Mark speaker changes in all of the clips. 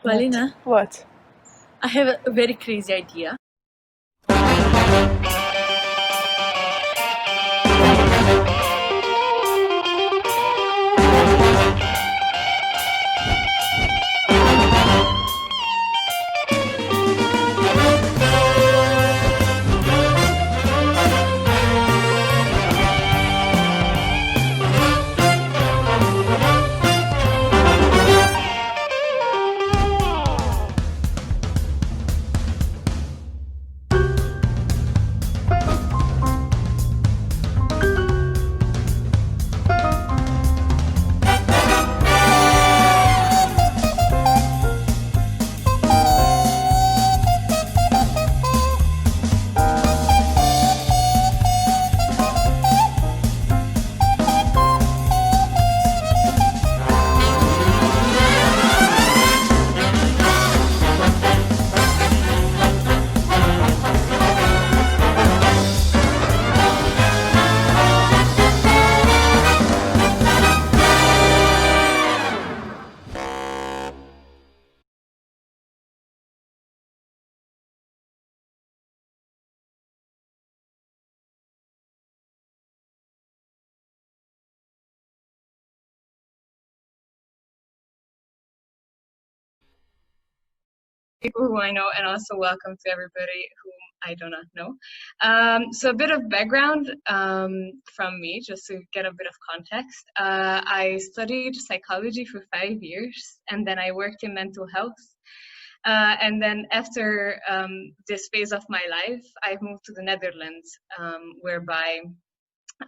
Speaker 1: Valina,
Speaker 2: What?
Speaker 1: I have a very crazy idea. People who I know, and also welcome to everybody whom I do not know. So a bit of background from me, just to get a bit of context. I studied psychology for 5 years, and then I worked in mental health. And then after this phase of my life, I've moved to the Netherlands, whereby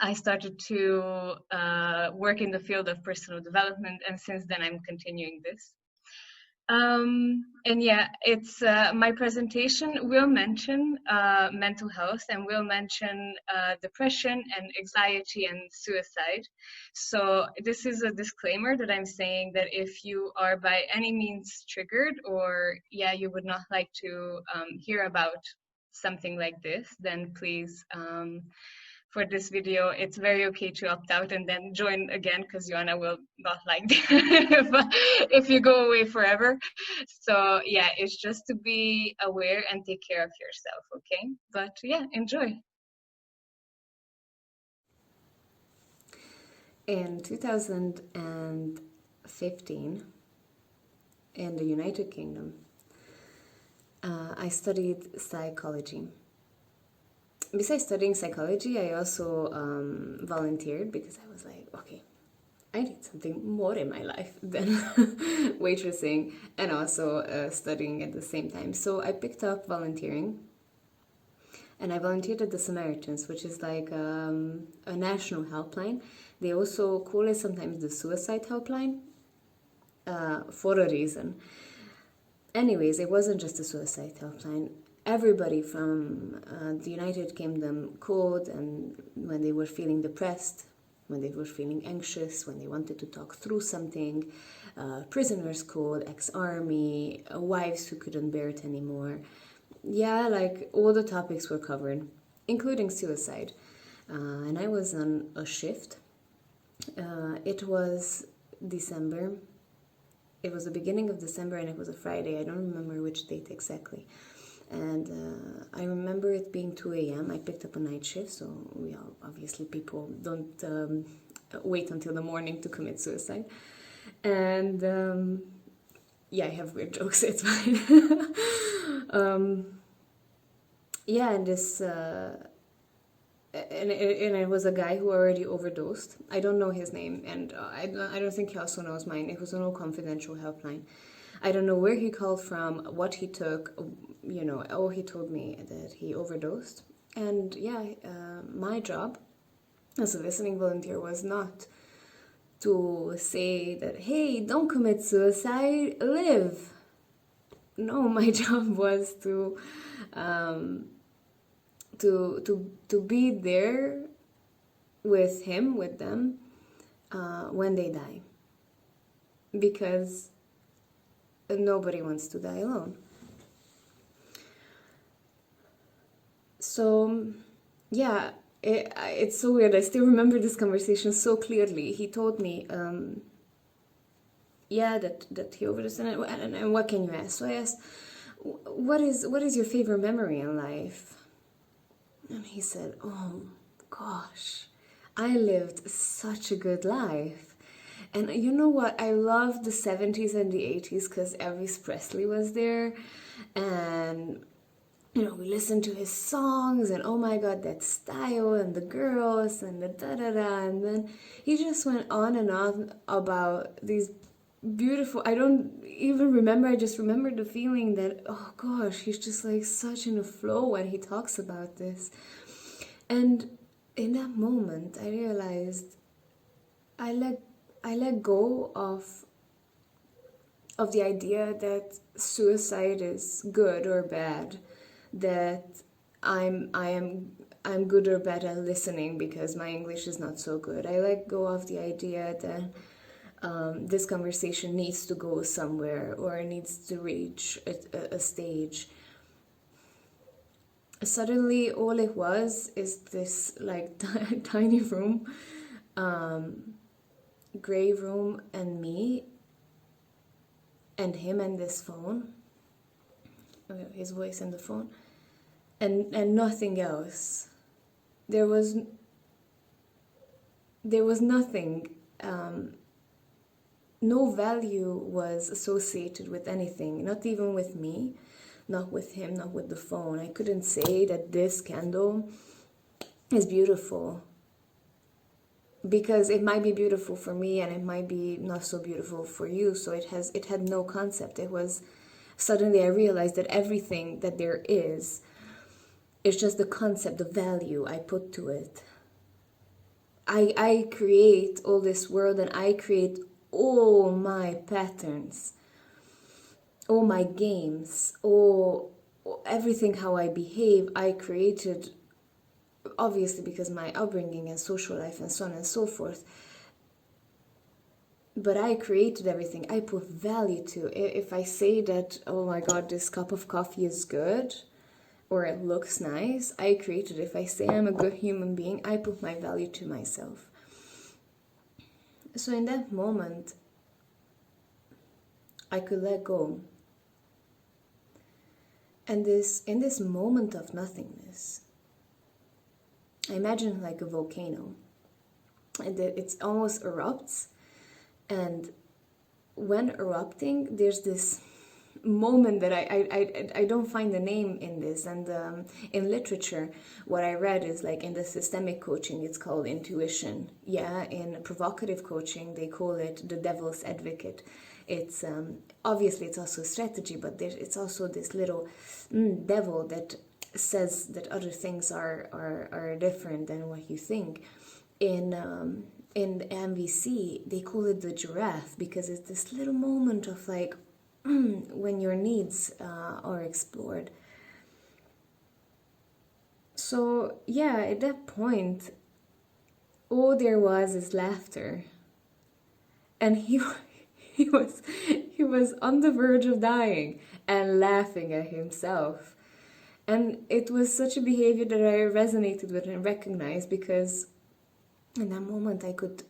Speaker 1: I started to work in the field of personal development, and since then I'm continuing this. And yeah, it's my presentation will mention mental health and will mention depression and anxiety and suicide. So this is a disclaimer that I'm saying that if you are by any means triggered, or yeah, you would not like to hear about something like this, then please for this video, it's very okay to opt out and then join again, because Joanna will not like if you go away forever. So yeah, it's just to be aware and take care of yourself, okay? But yeah, enjoy.
Speaker 3: In 2015, in the United Kingdom, I studied psychology. Besides studying psychology, I also volunteered because I was like, okay, I need something more in my life than waitressing and also studying at the same time. So I picked up volunteering, and I volunteered at the Samaritans, which is like a national helpline. They also call it sometimes the suicide helpline for a reason. Anyways, it wasn't just a suicide helpline. Everybody from the United Kingdom called, and when they were feeling depressed, when they were feeling anxious, when they wanted to talk through something, prisoners called, ex-army, wives who couldn't bear it anymore. Yeah, like all the topics were covered, including suicide. And I was on a shift. It was December. It was the beginning of December, and it was a Friday. I don't remember which date exactly. And I remember it being 2 a.m. I picked up a night shift, so obviously people don't wait until the morning to commit suicide. And yeah, I have weird jokes, it's fine. Yeah, and this... And it was a guy who already overdosed. I don't know his name, and I don't think he also knows mine. It was an all confidential helpline. I don't know where he called from, what he took, you know. Oh, he told me that he overdosed. And yeah, my job as a listening volunteer was not to say that, hey, don't commit suicide, live. No, my job was to be there with him, with them, when they die. Because nobody wants to die alone. So, yeah, it's so weird. I still remember this conversation so clearly. He told me, yeah, that he overdosed, and what can you ask? So I asked, what is your favorite memory in life? And he said, oh gosh, I lived such a good life. And you know what? I love the 70s and the 80s because Elvis Presley was there. And, we listened to his songs, and oh my God, that style, and the girls, and the da da da. And then he just went on and on about these beautiful. I don't even remember. I just remember the feeling that, oh gosh, he's just like such in a flow when he talks about this. And in that moment, I realized I let go of the idea that suicide is good or bad, that I'm good or bad at listening because my English is not so good. I let go of the idea that this conversation needs to go somewhere or needs to reach a stage. Suddenly, all it was is this like tiny room, gray room, and me and him and this phone, his voice and the phone, and nothing else. There was nothing. No value was associated with anything, not even with me, not with him, not with the phone. I couldn't say that this candle is beautiful because it might be beautiful for me and it might be not so beautiful for you. So it had no concept. It was suddenly I realized that everything that there is just the concept, the value I put to it. I create all this world, and I create all my patterns, all my games, all everything how I behave. I created, obviously because my upbringing and social life and so on and so forth. But I created everything. I put value to it. If I say that, oh my God, this cup of coffee is good, or it looks nice, I created it. If I say I'm a good human being, I put my value to myself. So in that moment, I could let go. And in this moment of nothingness, I imagine like a volcano. And it almost erupts. And when erupting, there's this moment that I don't find the name in this. And in literature, what I read is like in the systemic coaching, it's called intuition. Yeah, in provocative coaching, they call it the devil's advocate. It's obviously it's also strategy, but it's also this little devil that says that other things are different than what you think. In the MVC, they call it the giraffe because it's this little moment of like when your needs are explored. So yeah, at that point, all there was is laughter, and he was on the verge of dying and laughing at himself. And it was such a behavior that I resonated with and recognized, because in that moment I could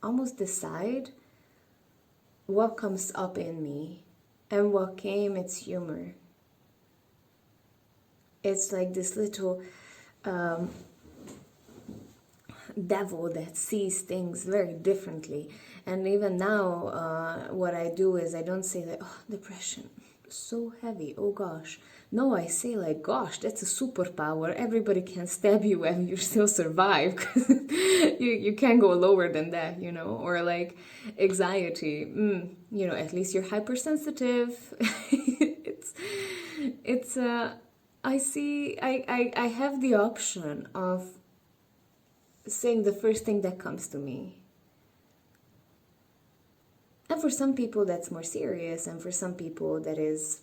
Speaker 3: almost decide what comes up in me, and what came, it's humor. It's like this little devil that sees things very differently. And even now, what I do is I don't say that, oh, depression, so heavy, oh gosh. No, I say like, gosh, that's a superpower. Everybody can stab you and you still survive. you can't go lower than that, Or like anxiety, at least you're hypersensitive. it's I have the option of saying the first thing that comes to me. And for some people that's more serious, and for some people that is,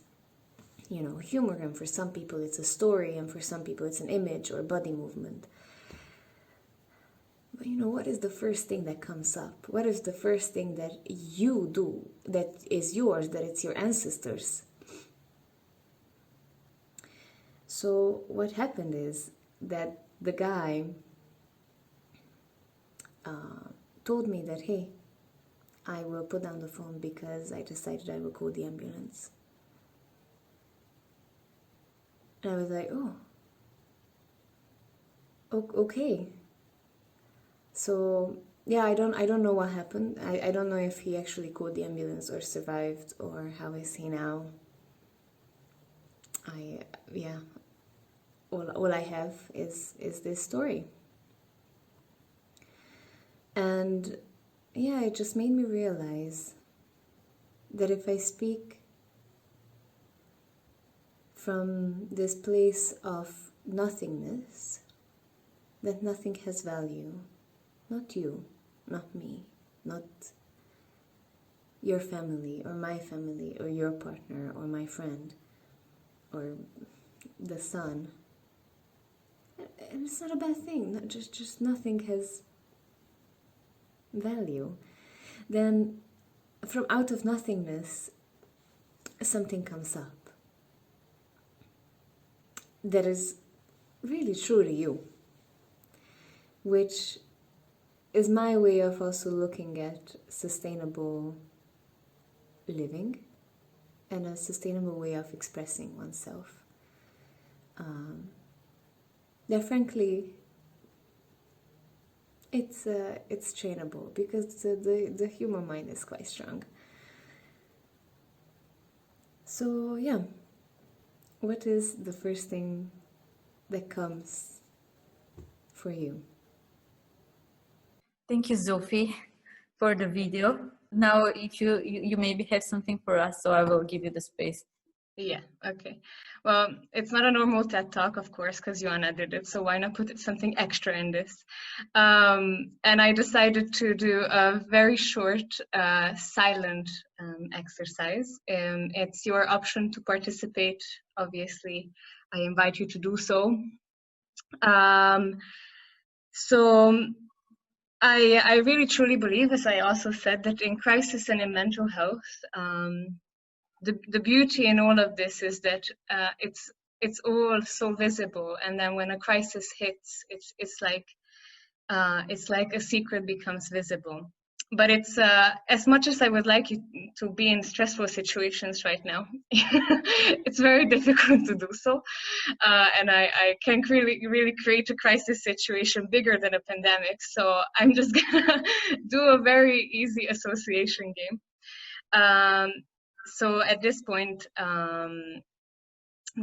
Speaker 3: humor, and for some people it's a story, and for some people it's an image or body movement. But what is the first thing that comes up? What is the first thing that you do that is yours, that it's your ancestors? So what happened is that the guy told me that, hey, I will put down the phone because I decided I will call the ambulance. And I was like, oh, okay. So yeah, I don't know what happened. I don't know if he actually called the ambulance or survived or how is he now. Yeah, all I have is this story. And yeah, it just made me realize that if I speak from this place of nothingness, that nothing has value. Not you, not me, not your family or my family or your partner or my friend or the sun. And it's not a bad thing. Just nothing has value. Then from out of nothingness, something comes up that is really truly you, which is my way of also looking at sustainable living and a sustainable way of expressing oneself. That frankly, it's trainable because the human mind is quite strong. So yeah, what is the first thing that comes for you?
Speaker 2: Thank you, Sophie, for the video. Now, if you maybe have something for us, so I will give you the space.
Speaker 1: Yeah, okay. Well, it's not a normal TED Talk, of course, because Joanna did it, so why not put something extra in this? And I decided to do a very short silent exercise. It's your option to participate. Obviously, I invite you to do so. So I really truly believe, as I also said, that in crisis and in mental health, the beauty in all of this is that it's all so visible, and then when a crisis hits, it's like a secret becomes visible. But it's as much as I would like you to be in stressful situations right now, it's very difficult to do so. And I can't really create a crisis situation bigger than a pandemic. So I'm just gonna do a very easy association game. So at this point, I'm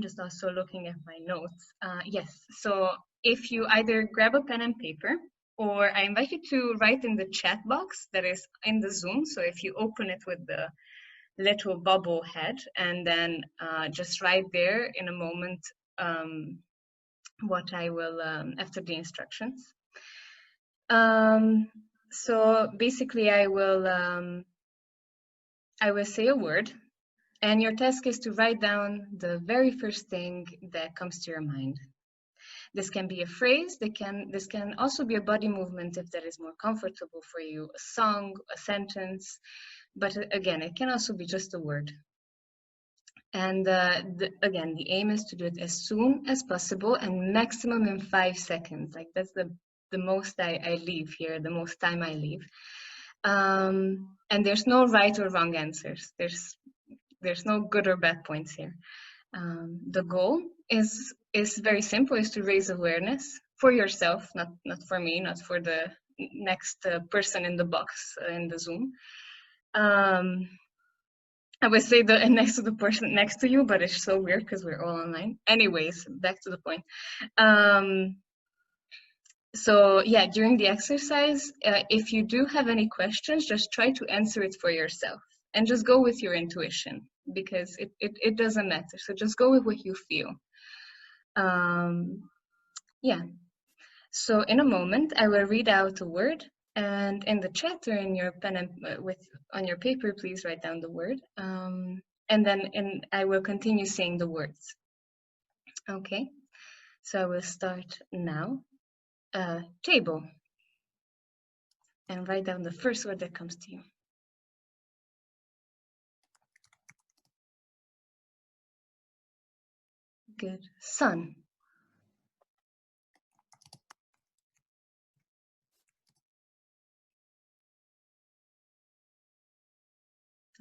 Speaker 1: just also looking at my notes. Yes, so if you either grab a pen and paper, or I invite you to write in the chat box that is in the Zoom. So if you open it with the little bubble head, and then just write there in a moment what I will, after the instructions. So basically I will say a word, and your task is to write down the very first thing that comes to your mind. This can be a phrase, this can also be a body movement if that is more comfortable for you, a song, a sentence, but again, it can also be just a word. And again, the aim is to do it as soon as possible and maximum in 5 seconds. Like that's the most I leave here, the most time I leave. And there's no right or wrong answers. There's no good or bad points here. The goal is very simple, is to raise awareness for yourself, not for me, not for the next person in the box in the Zoom. I would say the next to the person next to you, but it's so weird because we're all online. Anyways, back to the point. So yeah, during the exercise, if you do have any questions, just try to answer it for yourself and just go with your intuition, because it doesn't matter. So just go with what you feel. Yeah. So in a moment, I will read out a word, and in the chat or in your pen and on your paper, please write down the word. And then I will continue saying the words. Okay. So I will start now. Table. And write down the first word that comes to you. Good. Sun.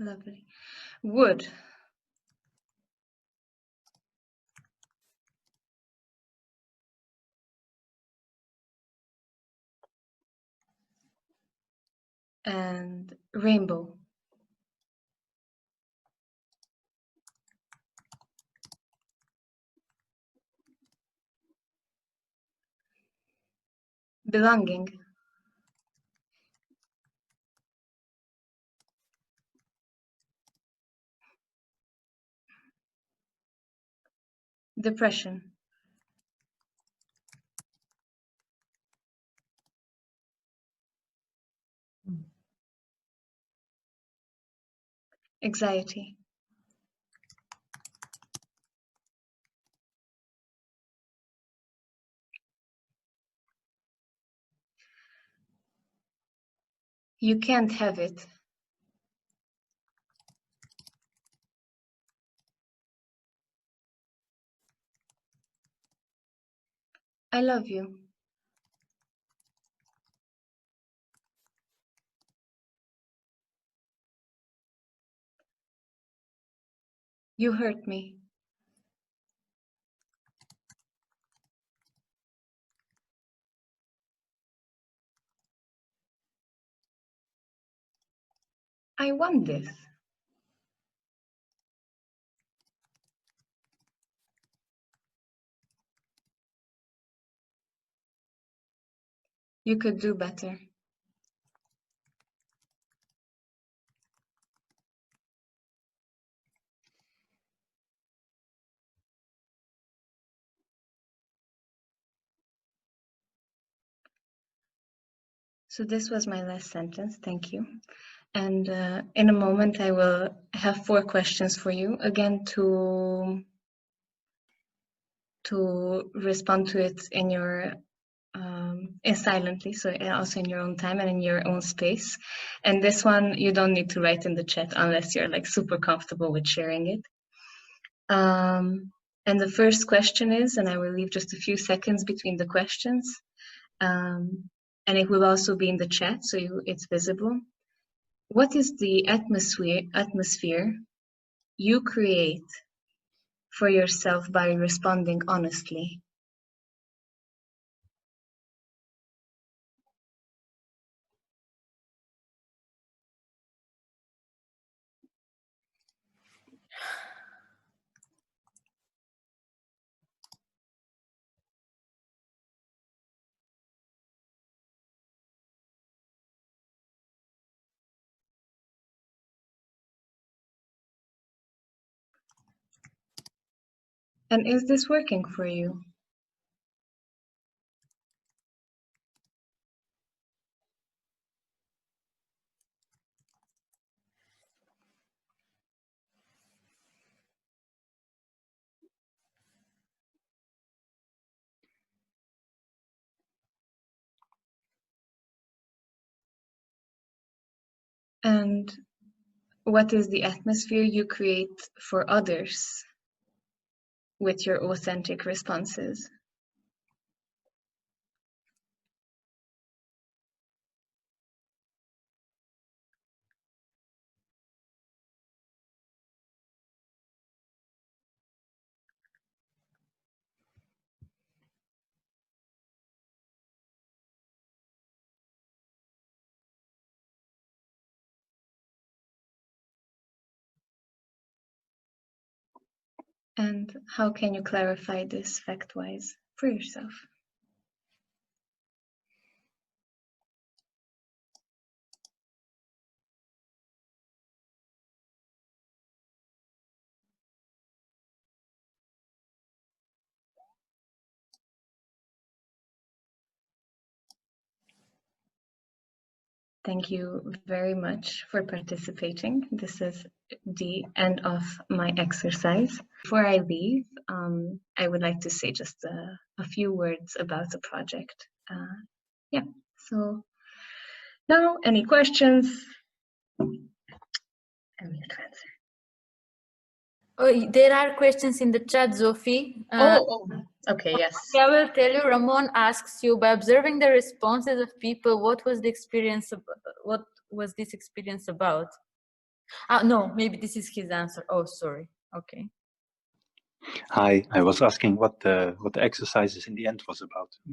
Speaker 1: Lovely. Wood. And rainbow. Belonging. Depression. Anxiety. You can't have it. I love you. You hurt me. I want this. You could do better. So this was my last sentence. Thank you. And in a moment, I will have 4 questions for you, again, to respond to it in your silently, so also in your own time and in your own space. And this one, you don't need to write in the chat unless you're like super comfortable with sharing it. And the first question is, and I will leave just a few seconds between the questions, and it will also be in the chat, so it's visible. What is the atmosphere you create for yourself by responding honestly? And is this working for you? And what is the atmosphere you create for others with your authentic responses? And how can you clarify this fact-wise for yourself? Thank you very much for participating. This is the end of my exercise. Before I leave, I would like to say just a few words about the project. Yeah, so now any questions? I'm here to answer.
Speaker 2: Oh, there are questions in the chat, Zofie.
Speaker 1: Okay, yes.
Speaker 2: I will tell you, Ramon asks you, by observing the responses of people, what was the experience? What was this experience about? No, maybe this is his answer. Oh, sorry. Okay.
Speaker 4: Hi, I was asking what the exercises in the end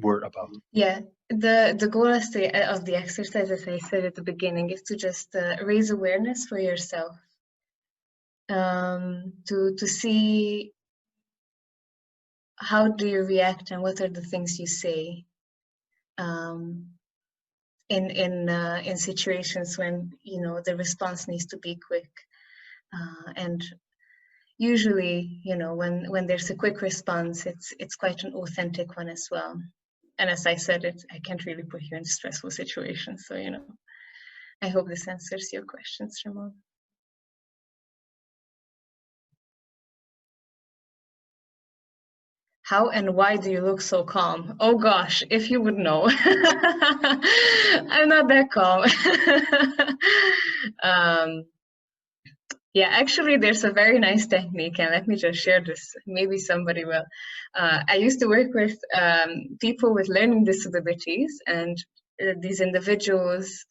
Speaker 4: were about.
Speaker 1: Yeah, the goal of the exercise, as I said at the beginning, is to just raise awareness for yourself, to see how do you react and what are the things you say in situations when the response needs to be quick, and usually when there's a quick response, it's quite an authentic one as well. And as I said, I can't really put you in stressful situations, so I hope this answers your questions, Ramon. How and why do you look so calm? Oh gosh, if you would know. I'm not that calm. Yeah, actually, there's a very nice technique, and let me just share this. Maybe somebody will. I used to work with people with learning disabilities, and these individuals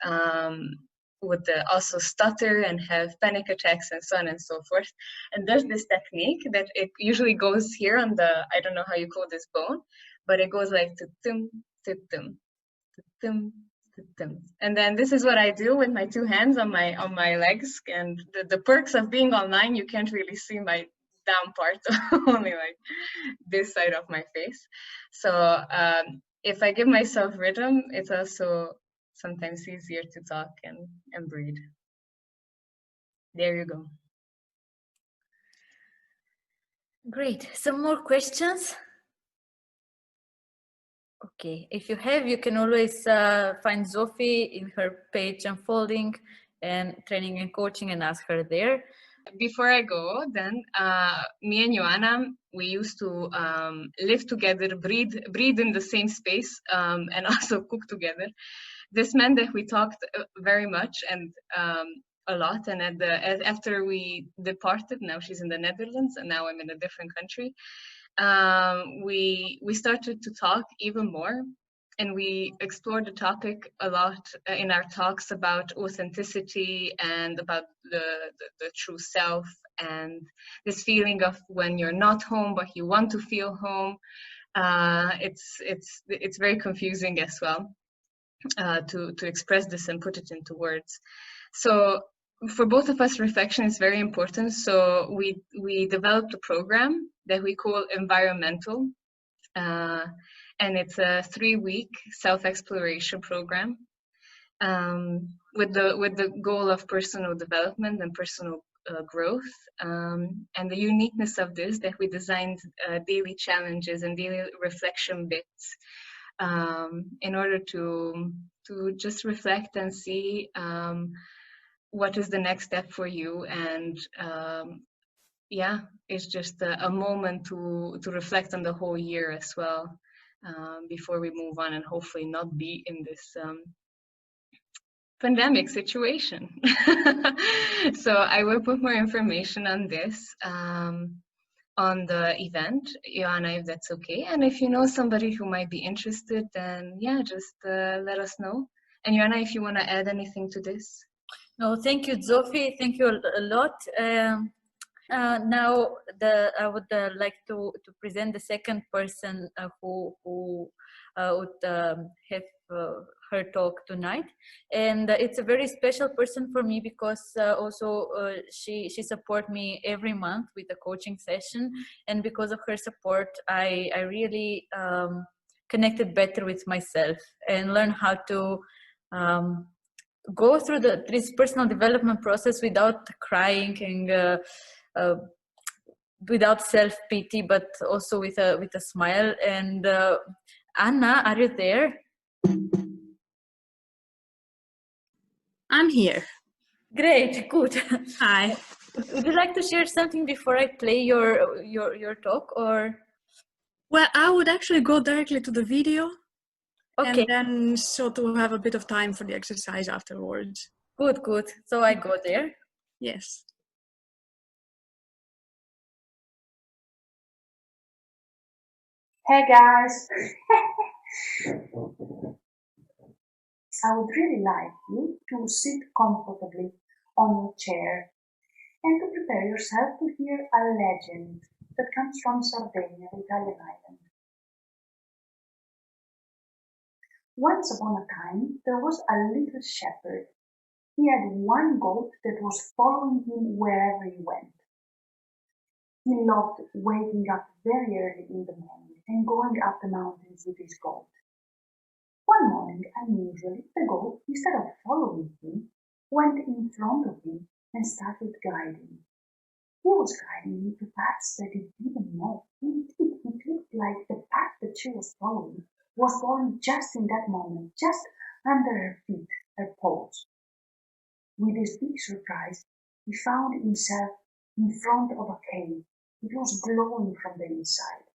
Speaker 1: would also stutter and have panic attacks and so on and so forth. And there's this technique that it usually goes here on the, I don't know how you call this bone, but it goes like tum, tum, tum, tum. And then this is what I do with my two hands on my legs. And the perks of being online, you can't really see my down part, only like this side of my face. So if I give myself rhythm, it's also sometimes easier to talk and breathe. There you go.
Speaker 2: Great. Some more questions? Okay. If you have, you can always find Zofie in her page Unfolding and Training and Coaching and ask her there.
Speaker 1: Before I go, then me and Joanna, we used to live together, breathe in the same space, and also cook together. This meant that we talked very much and a lot. And after we departed, now she's in the Netherlands, and now I'm in a different country. We started to talk even more. And we explored the topic a lot in our talks about authenticity and about the true self, and this feeling of when you're not home but you want to feel home. It's very confusing as well to express this and put it into words. So for both of us, reflection is very important. So we developed a program that we call Environmental. And it's a 3-week self-exploration program with the goal of personal development and personal growth. And the uniqueness of this, that we designed daily challenges and daily reflection bits in order to just reflect and see what is the next step for you. And yeah, it's just a moment to reflect on the whole year as well. Before we move on and hopefully not be in this pandemic situation. So I will put more information on this on the event, Joanna, if that's okay. And if you know somebody who might be interested, then yeah, just let us know. And Joanna, if you want to add anything to this.
Speaker 2: No, thank you, Zofie. Thank you a lot. Now, I would like to present the second person who would have her talk tonight, and it's a very special person for me because also she support me every month with a coaching session, and because of her support, I really connected better with myself and learn how to go through this personal development process without crying and without self-pity, but also with a smile. And Anna, are you there?
Speaker 5: I'm here.
Speaker 2: Great, good.
Speaker 5: Hi.
Speaker 2: Would you like to share something before I play your talk, or?
Speaker 5: Well, I would actually go directly to the video.
Speaker 2: Okay.
Speaker 5: And then so to have a bit of time for the exercise afterwards.
Speaker 2: Good. So I go there.
Speaker 5: Yes.
Speaker 6: Hey guys! I would really like you to sit comfortably on your chair and to prepare yourself to hear a legend that comes from Sardinia, the Italian island. Once upon a time, there was a little shepherd. He had one goat that was following him wherever he went. He loved waking up very early in the morning and going up the mountains with his goat. One morning, unusually, the goat, instead of following him, went in front of him and started guiding. He was guiding him to paths that he didn't know. It looked like the path that she was following was going just in that moment, just under her feet, her paws. With his big surprise, he found himself in front of a cave. It was glowing from the inside.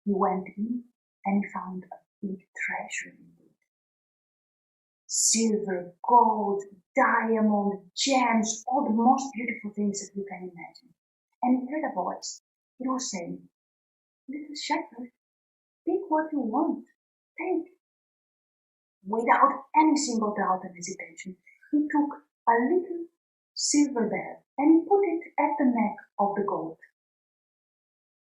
Speaker 6: He went in and he found a big treasure indeed. Silver, gold, diamond, gems, all the most beautiful things that you can imagine. And he heard a voice. It was saying, "Little shepherd, pick what you want. Take." Without any single doubt and hesitation, he took a little silver bell and he put it at the neck of the goat.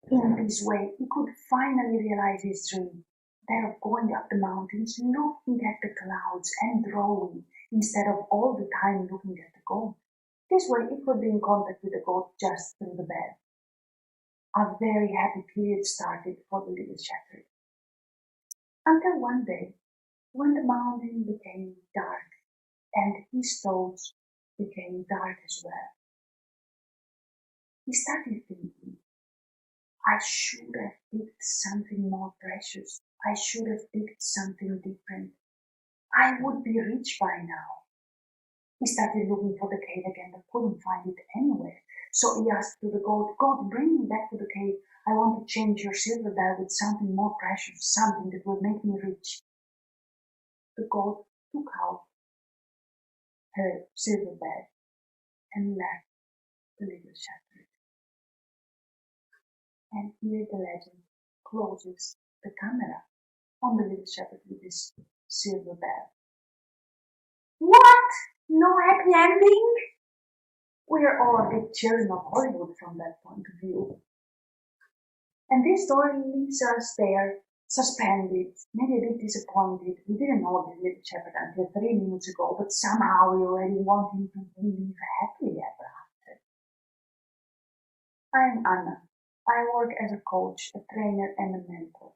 Speaker 6: In this way, he could finally realize his dream, that of going up the mountains, looking at the clouds and drawing, instead of all the time looking at the goat. This way, he could be in contact with the goat just through the bell. A very happy period started for the little shepherd. Until one day, when the mountain became dark and his thoughts became dark as well, he started thinking, I should have picked something more precious. I should have picked something different. I would be rich by now. He started looking for the cave again, but couldn't find it anywhere. So he asked to the goat, "Goat, bring me back to the cave. I want to change your silver bell with something more precious, something that will make me rich." The goat took out her silver bell and left the little shepherd. And here the legend closes the camera on the little shepherd with his silver bell. What? No happy ending? We are all a bit children of Hollywood from that point of view. And this story leaves us there, suspended, maybe a bit disappointed. We didn't know the little shepherd until 3 minutes ago, but somehow we already want him to live happily ever after. I'm Anna. I work as a coach, a trainer, and a mentor.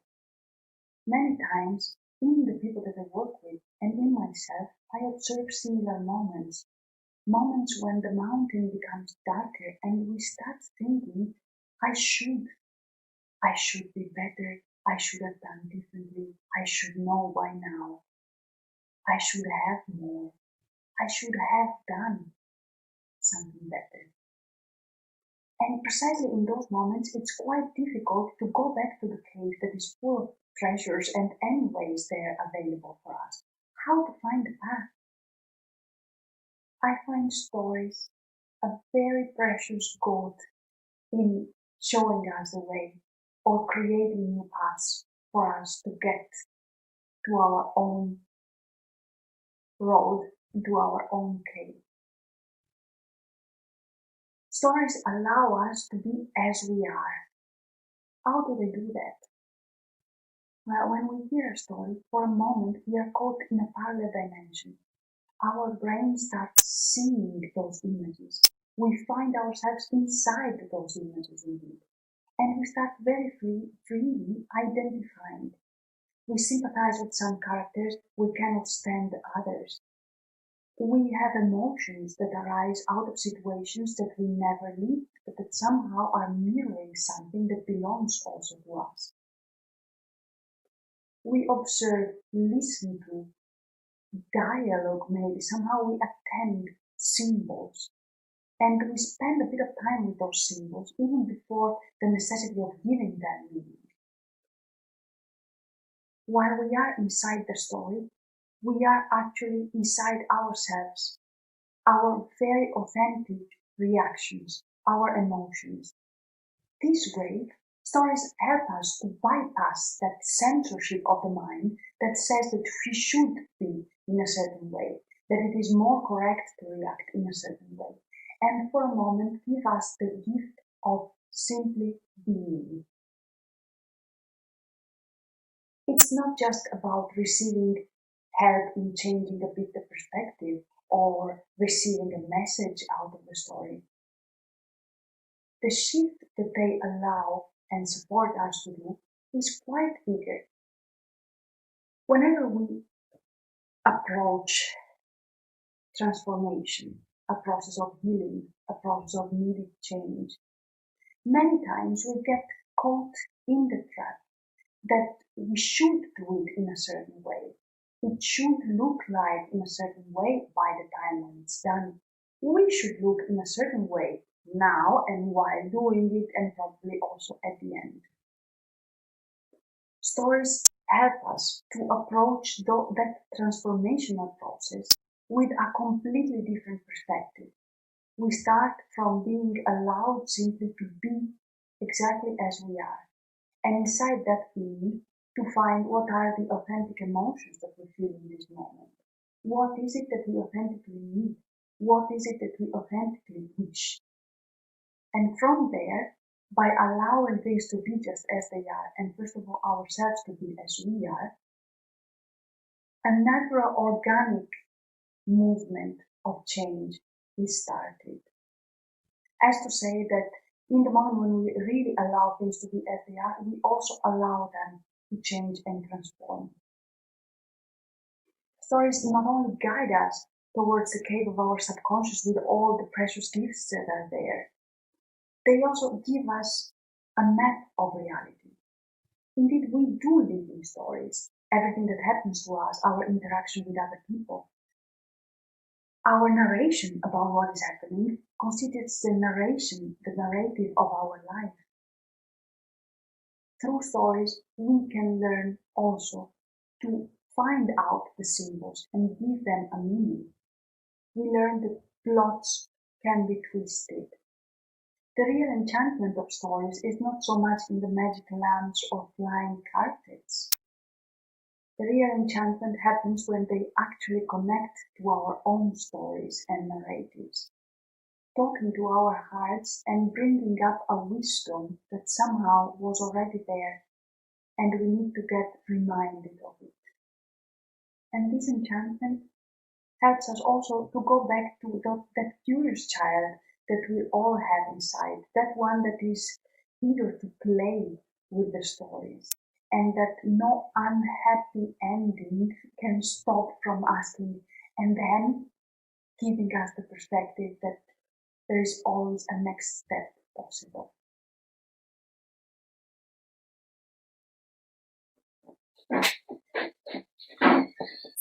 Speaker 6: Many times, in the people that I work with and in myself, I observe similar moments. Moments when the mountain becomes darker and we start thinking, I should be better, I should have done differently, I should know by now, I should have more, I should have done something better. And precisely in those moments, it's quite difficult to go back to the cave that is full of treasures and anyways they're available for us. How to find the path? I find stories a very precious gold in showing us the way or creating new paths for us to get to our own road, to our own cave. Stories allow us to be as we are. How do they do that? Well, when we hear a story, for a moment we are caught in a parallel dimension. Our brain starts seeing those images. We find ourselves inside those images indeed. And we start very freely identifying. We sympathize with some characters, we cannot stand others. We have emotions that arise out of situations that we never lived, but that somehow are mirroring something that belongs also to us. We observe, listen to, dialogue maybe, somehow we attend symbols. And we spend a bit of time with those symbols, even before the necessity of giving them meaning. While we are inside the story, we are actually inside ourselves, our very authentic reactions, our emotions. This way, stories help us to bypass that censorship of the mind that says that we should be in a certain way, that it is more correct to react in a certain way. and for a moment give us the gift of simply being. It's not just about receiving help in changing a bit the perspective or receiving a message out of the story. The shift that they allow and support us to do is quite bigger. Whenever we approach transformation, a process of healing, a process of needed change, many times we get caught in the trap that we should do it in a certain way. It should look like in a certain way by the time when it's done. We should look in a certain way now and while doing it, and probably also at the end. Stories help us to approach that transformational process with a completely different perspective. We start from being allowed simply to be exactly as we are, and inside that being, to find what are the authentic emotions that we feel in this moment. What is it that we authentically need? What is it that we authentically wish? And from there, by allowing things to be just as they are, and first of all ourselves to be as we are, a natural organic movement of change is started. As to say that in the moment when we really allow things to be as they are, we also allow them to change and transform. Stories not only guide us towards the cave of our subconscious with all the precious gifts that are there, they also give us a map of reality. Indeed, we do live in stories. Everything that happens to us, our interaction with other people, our narration about what is happening constitutes the narrative of our life. Through stories, we can learn also to find out the symbols and give them a meaning. We learn that plots can be twisted. The real enchantment of stories is not so much in the magic lamps or flying carpets. The real enchantment happens when they actually connect to our own stories and narratives, talking to our hearts and bringing up a wisdom that somehow was already there, and we need to get reminded of it. And this enchantment helps us also to go back to that curious child that we all have inside, that one that is eager to play with the stories, and that no unhappy ending can stop from asking, and then giving us the perspective that there is always a next step possible.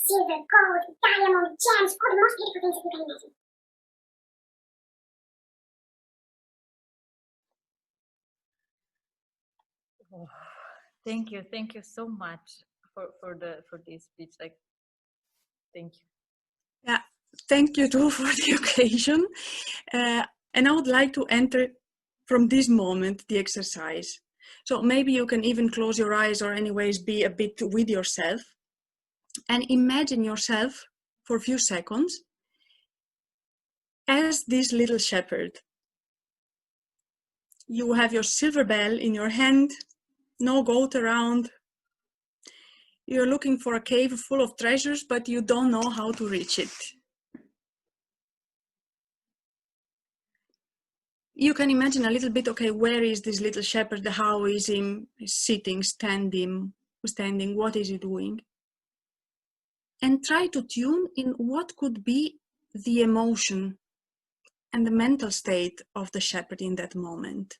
Speaker 7: Silver, gold, diamond, gems, all the most beautiful things that you can imagine.
Speaker 2: Oh, thank you so much for this speech. Like, thank you.
Speaker 5: Yeah, thank you too for the occasion. And I would like to enter from this moment the exercise. So maybe you can even close your eyes, or anyways be a bit with yourself, and imagine yourself for a few seconds as this little shepherd. You have your silver bell in your hand, no goat around. You're looking for a cave full of treasures, but you don't know how to reach it. You can imagine a little bit, okay, where is this little shepherd? How is he sitting, standing, what is he doing? And try to tune in what could be the emotion and the mental state of the shepherd in that moment.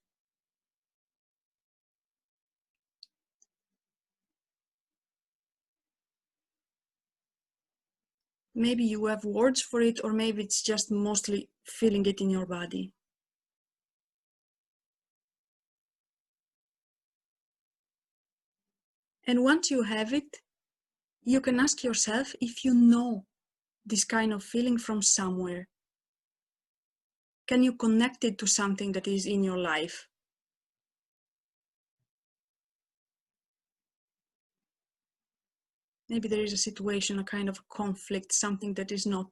Speaker 5: Maybe you have words for it, or maybe it's just mostly feeling it in your body. And once you have it, you can ask yourself if you know this kind of feeling from somewhere. Can you connect it to something that is in your life? Maybe there is a situation, a kind of conflict, something that is not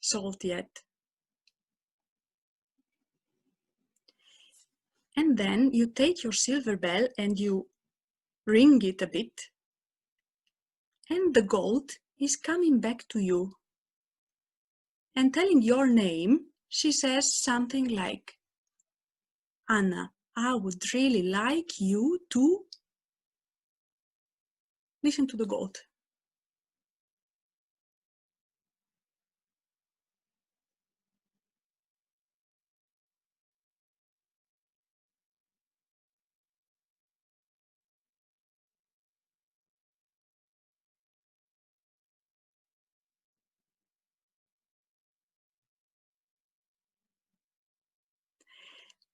Speaker 5: solved yet. And then you take your silver bell and you ring it a bit. And the goat is coming back to you. And telling your name, she says something like, Anna, I would really like you to... Listen to the goat.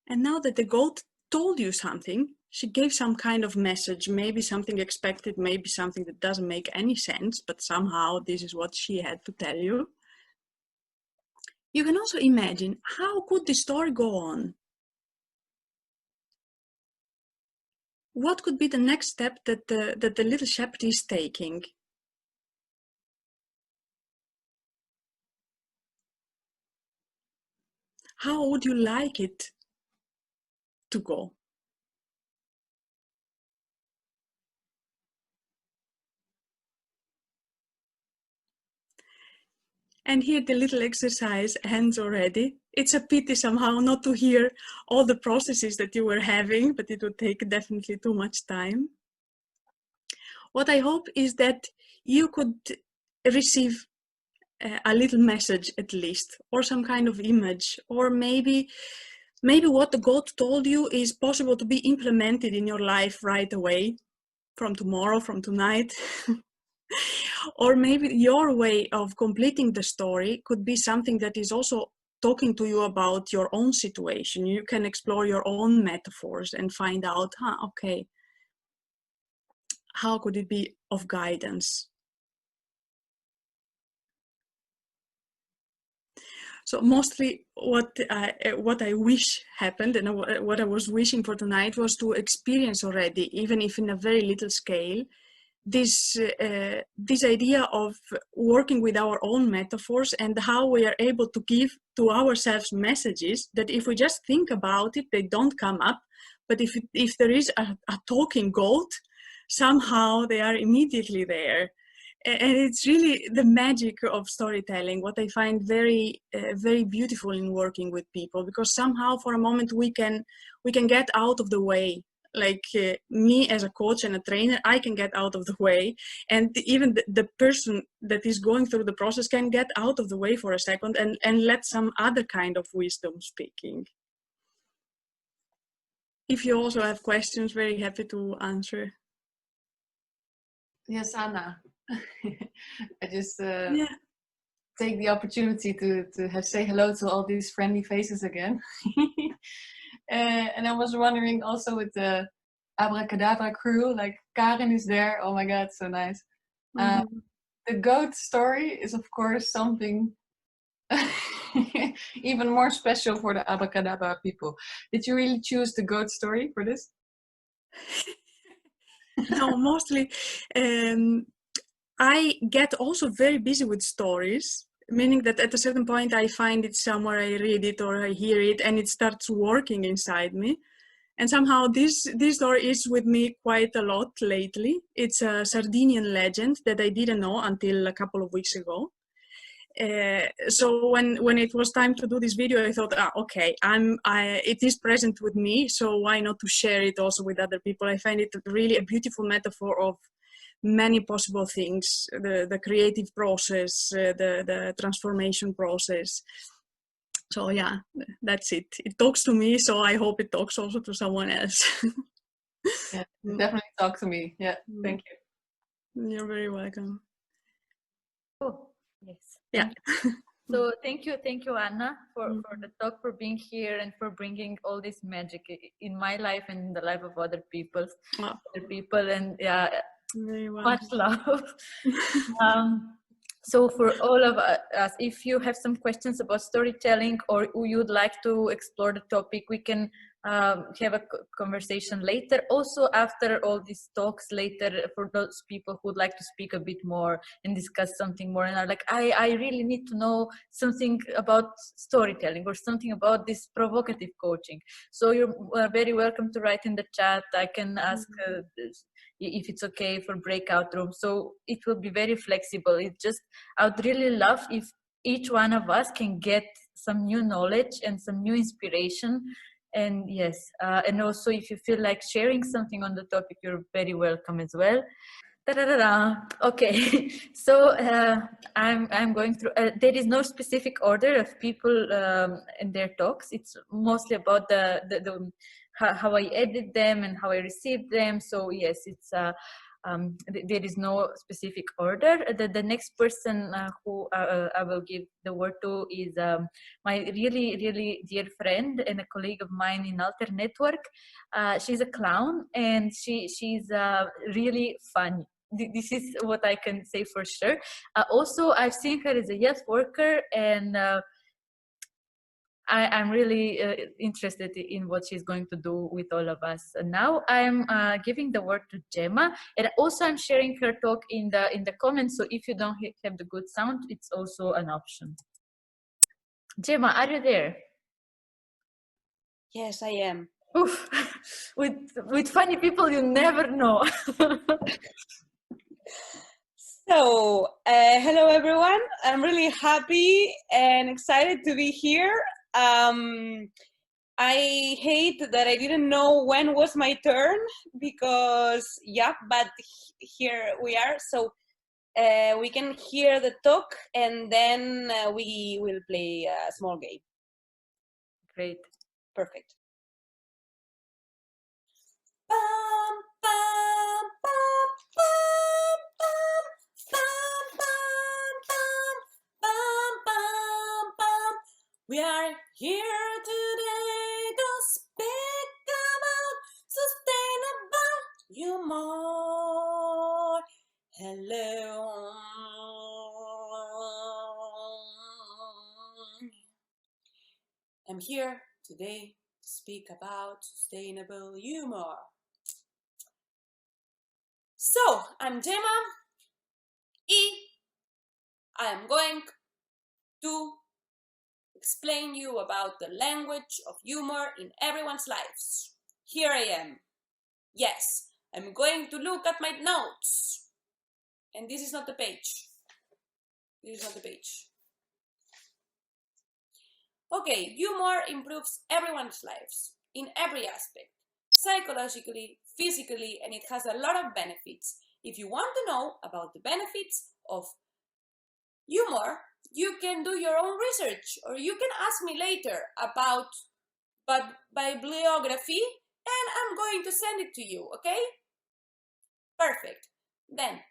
Speaker 5: And now that the goat told you something, she gave some kind of message, maybe something expected, maybe something that doesn't make any sense, but somehow this is what she had to tell you. You can also imagine, how could the story go on? What could be the next step that the little shepherd is taking? How would you like it to go? And here the little exercise ends already. It's a pity somehow not to hear all the processes that you were having, but it would take definitely too much time. What I hope is that you could receive a little message at least, or some kind of image, or maybe what the goat told you is possible to be implemented in your life right away, from tomorrow, from tonight. Or maybe your way of completing the story could be something that is also talking to you about your own situation. You can explore your own metaphors and find out, okay, how could it be of guidance? So mostly what I wish happened, and what I was wishing for tonight, was to experience already, even if in a very little scale, this idea of working with our own metaphors and how we are able to give to ourselves messages that if we just think about it, they don't come up. But if there is a talking goat, somehow they are immediately there. And it's really the magic of storytelling, what I find very, very beautiful in working with people, because somehow for a moment we can get out of the way. Like me as a coach and a trainer, I can get out of the way, and even the person that is going through the process can get out of the way for a second and let some other kind of wisdom speaking. If you also have questions, very happy to answer.
Speaker 8: Yes, Anna. I just take the opportunity to say hello to all these friendly faces again. And I was wondering also with the Abracadabra crew, like Karen is there. Oh my God, so nice. The goat story is of course something even more special for the Abracadabra people. Did you really choose the goat story for this?
Speaker 5: No, mostly I get also very busy with stories, meaning that at a certain point I find it somewhere, I read it or I hear it, and it starts working inside me. And somehow this story is with me quite a lot lately. It's a Sardinian legend that I didn't know until a couple of weeks ago. So when it was time to do this video, I thought, okay, it is present with me, so why not to share it also with other people? I find it really a beautiful metaphor of many possible things, the creative process, the transformation process. So yeah, that's it. It talks to me, so I hope it talks also to someone else.
Speaker 8: Yeah, definitely talk to me. Yeah, thank you.
Speaker 5: You're very welcome.
Speaker 2: Oh, yes.
Speaker 5: Yeah.
Speaker 2: So thank you, Anna, for the talk, for being here, and for bringing all this magic in my life and in the life of other people. And yeah,
Speaker 5: very well.
Speaker 2: Much love. So for all of us, if you have some questions about storytelling or you'd like to explore the topic, we can have a conversation later. Also, after all these talks later, for those people who would like to speak a bit more and discuss something more and are like, I really need to know something about storytelling or something about this provocative coaching. So you're very welcome to write in the chat. I can ask if it's okay for breakout room. So it will be very flexible. It just, I would really love if each one of us can get some new knowledge and some new inspiration. And yes, and also if you feel like sharing something on the topic, you're very welcome as well. Da-da-da-da. Okay, so I'm going through. There is no specific order of people in their talks. It's mostly about the how I edit them and how I receive them. So yes, it's there is no specific order. The next person who I will give the word to is my really dear friend and a colleague of mine in Alter Network. She's a clown and she's really funny. This is what I can say for sure. Also, I've seen her as a youth worker, and I'm really interested in what she's going to do with all of us. And now I'm giving the word to Gemma, and also I'm sharing her talk in the comments. So if you don't have the good sound, it's also an option. Gemma, are you there?
Speaker 9: Yes, I am.
Speaker 2: Oof. With funny people, you never know.
Speaker 9: So, hello everyone. I'm really happy and excited to be here. I hate that I didn't know when was my turn because, yeah, but here we are. So we can hear the talk and then we will play a small game.
Speaker 2: Great.
Speaker 9: Perfect. Bum, bum, bum, bum, bum, bum, bum, bum, bum, bum. We are here today to speak about sustainable humor. Hello. I'm here today to speak about sustainable humor. So, I'm Gemma, I am going to explain you about the language of humor in everyone's lives. Here I am. Yes, I'm going to look at my notes. And this is not the page. This is not the page. Okay, humor improves everyone's lives in every aspect. Psychologically, physically, and it has a lot of benefits. If you want to know about the benefits of humor, you can do your own research, or you can ask me later about bibliography, and I'm going to send it to you, okay? Perfect. Then,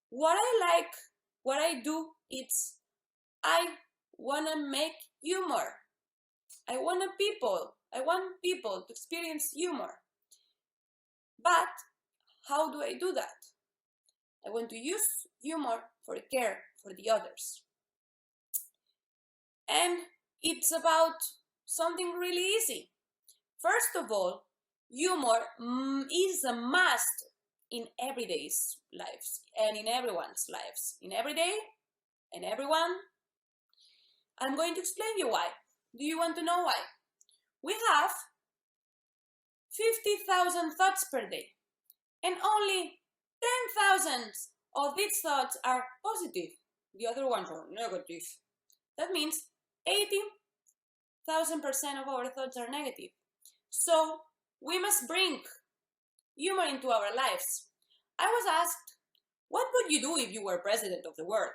Speaker 9: what I do, it's I wanna make humor. I want people to experience humor. But how do I do that? I want to use humor for care for the others. And it's about something really easy. First of all, humor is a must in everyday's lives and in everyone's lives. In every day and everyone. I'm going to explain you why. Do you want to know why? We have 50,000 thoughts per day, and only 10,000 of these thoughts are positive. The other ones are negative. That means 80,000% of our thoughts are negative. So we must bring humor into our lives. I was asked, what would you do if you were president of the world?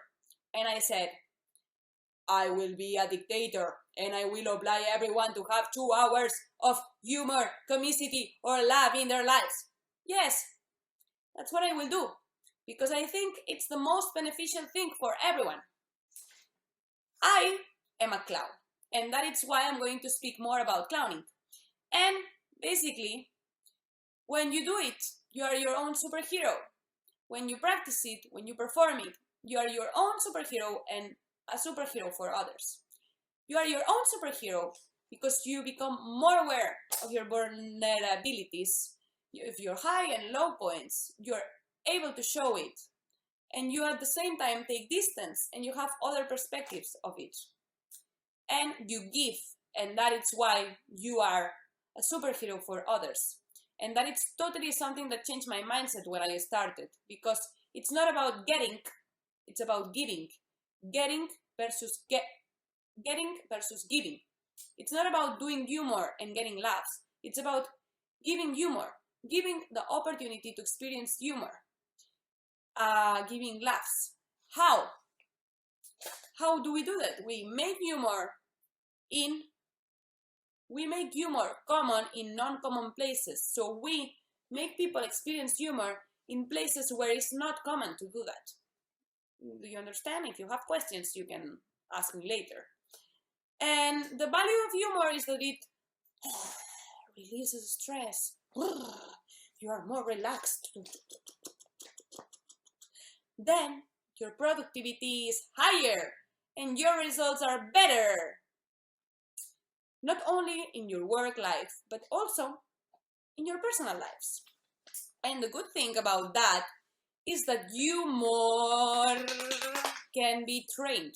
Speaker 9: And I said, I will be a dictator and I will oblige everyone to have 2 hours of humor, comicity, or laugh in their lives. Yes, that's what I will do, because I think it's the most beneficial thing for everyone. I am a clown, and that is why I'm going to speak more about clowning. And basically, when you do it, you are your own superhero. When you practice it, when you perform it, you are your own superhero and a superhero for others. You are your own superhero because you become more aware of your vulnerabilities, of your high and low points. You're able to show it, and you at the same time take distance, and you have other perspectives of it, and you give, and that is why you are a superhero for others. And that is totally something that changed my mindset when I started, because it's not about getting, it's about giving. Getting versus giving. It's not about doing humor and getting laughs. It's about giving humor, giving the opportunity to experience humor, giving laughs. How? How do we do that? We make humor common in non-common places. So we make people experience humor in places where it's not common to do that. Do you understand? If you have questions, you can ask me later. And the value of humor is that it releases stress. You are more relaxed. Then your productivity is higher and your results are better. Not only in your work life, but also in your personal lives. And the good thing about that is that humor can be trained.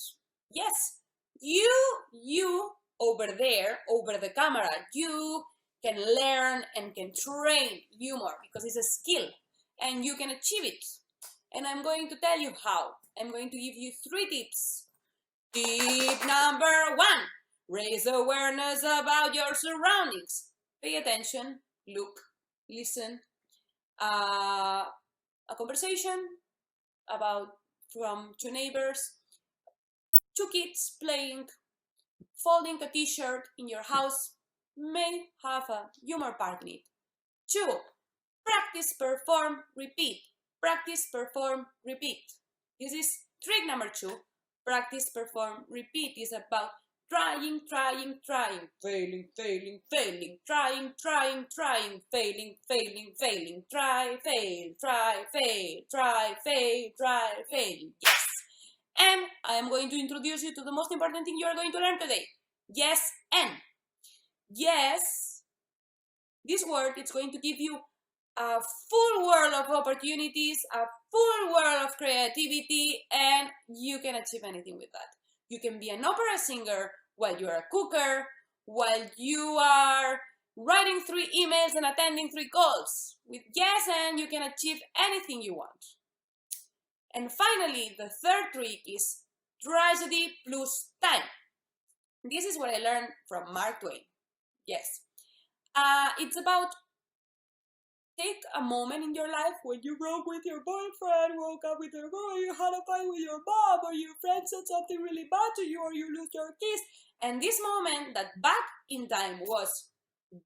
Speaker 9: Yes, you over there, over the camera, you can learn and can train humor because it's a skill and you can achieve it. And I'm going to tell you how. I'm going to give you 3 tips. Tip number 1, raise awareness about your surroundings. Pay attention, look, listen. A conversation from 2 neighbors, 2 kids playing, folding a t-shirt in your house may have a humor part in it. 2, practice, perform, repeat. Practice, perform, repeat. This is trick number 2. Practice, perform, repeat is about trying, failing, trying, failing, failing, failing, trying, failing, try, fail, try, fail, try, fail, try, fail. Yes. And I am going to introduce you to the most important thing you are going to learn today. Yes and. Yes, this word is going to give you a full world of opportunities, a full world of creativity, and you can achieve anything with that. You can be an opera singer while you are a cooker, while you are writing 3 emails and attending 3 calls. With yes and you can achieve anything you want. And finally, the 3rd trick is tragedy plus time. This is what I learned from Mark Twain. Yes. It's about take a moment in your life when you broke with your boyfriend, woke up with your girl, you had a fight with your mom, or your friend said something really bad to you, or you lose your kiss. And this moment that back in time was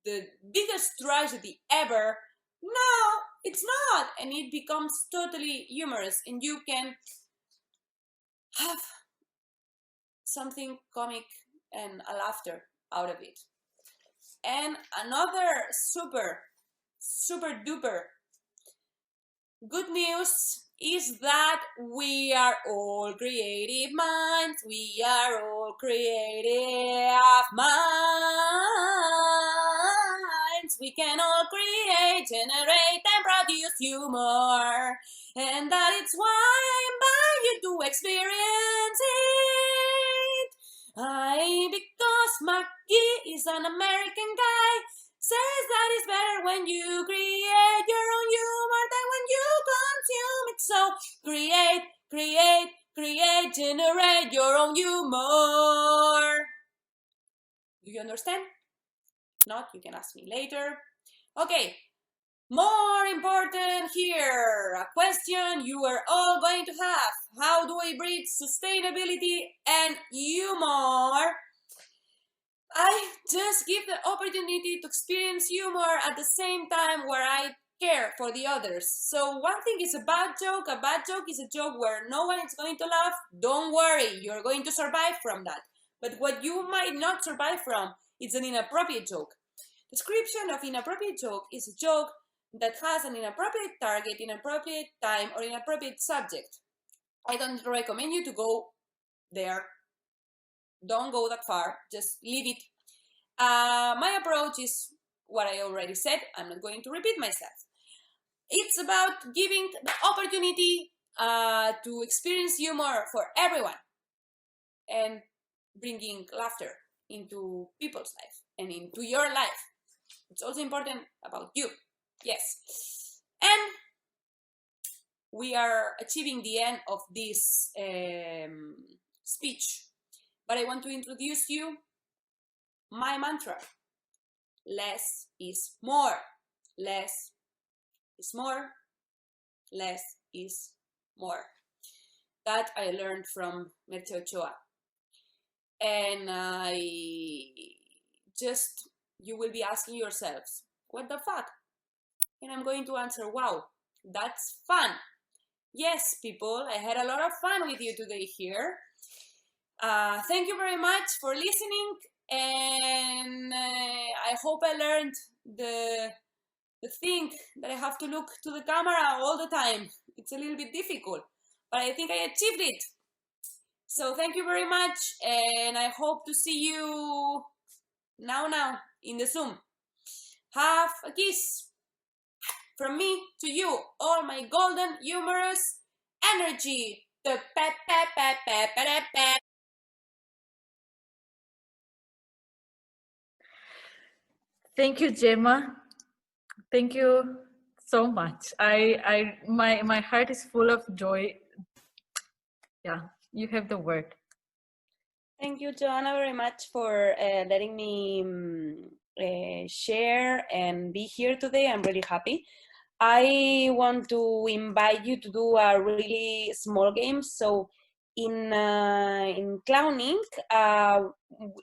Speaker 9: the biggest tragedy ever, no, it's not. And it becomes totally humorous and you can have something comic and a laughter out of it. And another super duper good news is that we are all creative minds. We are all creative minds. We can all create, generate, and produce humor. And that is why I invite you to experience it. Because Mackie is an American guy, says that it's better when you create your own humor than when you consume it. So create, generate your own humor. Do you understand? If not, you can ask me later. Okay, more important here, a question you are all going to have. How do I bridge sustainability and humor? I just give the opportunity to experience humor at the same time where I care for the others. So one thing is a bad joke. A bad joke is a joke where no one is going to laugh. Don't worry, you're going to survive from that. But what you might not survive from is an inappropriate joke. Description of inappropriate joke is a joke that has an inappropriate target, inappropriate time, or inappropriate subject. I don't recommend you to go there. Don't go that far, just leave it. My approach is what I already said. I'm not going to repeat myself. It's about giving the opportunity to experience humor for everyone and bringing laughter into people's life and into your life. It's also important about you. Yes. And we are achieving the end of this speech, but I want to introduce you my mantra. Less is more. Less is more. Less is more. That I learned from Merche Ochoa. And you will be asking yourselves, what the fuck? And I'm going to answer, wow, that's fun. Yes, people, I had a lot of fun with you today here. Thank you very much for listening, and I hope I learned the thing that I have to look to the camera all the time. It's a little bit difficult, but I think I achieved it. So thank you very much, and I hope to see you now in the Zoom. Have a kiss from me to you, all my golden humorous energy.
Speaker 2: Thank you, Gemma. Thank you so much. My heart is full of joy. Yeah, you have the word.
Speaker 9: Thank you, Joanna, very much for letting me share and be here today. I'm really happy. I want to invite you to do a really small game. So in clowning,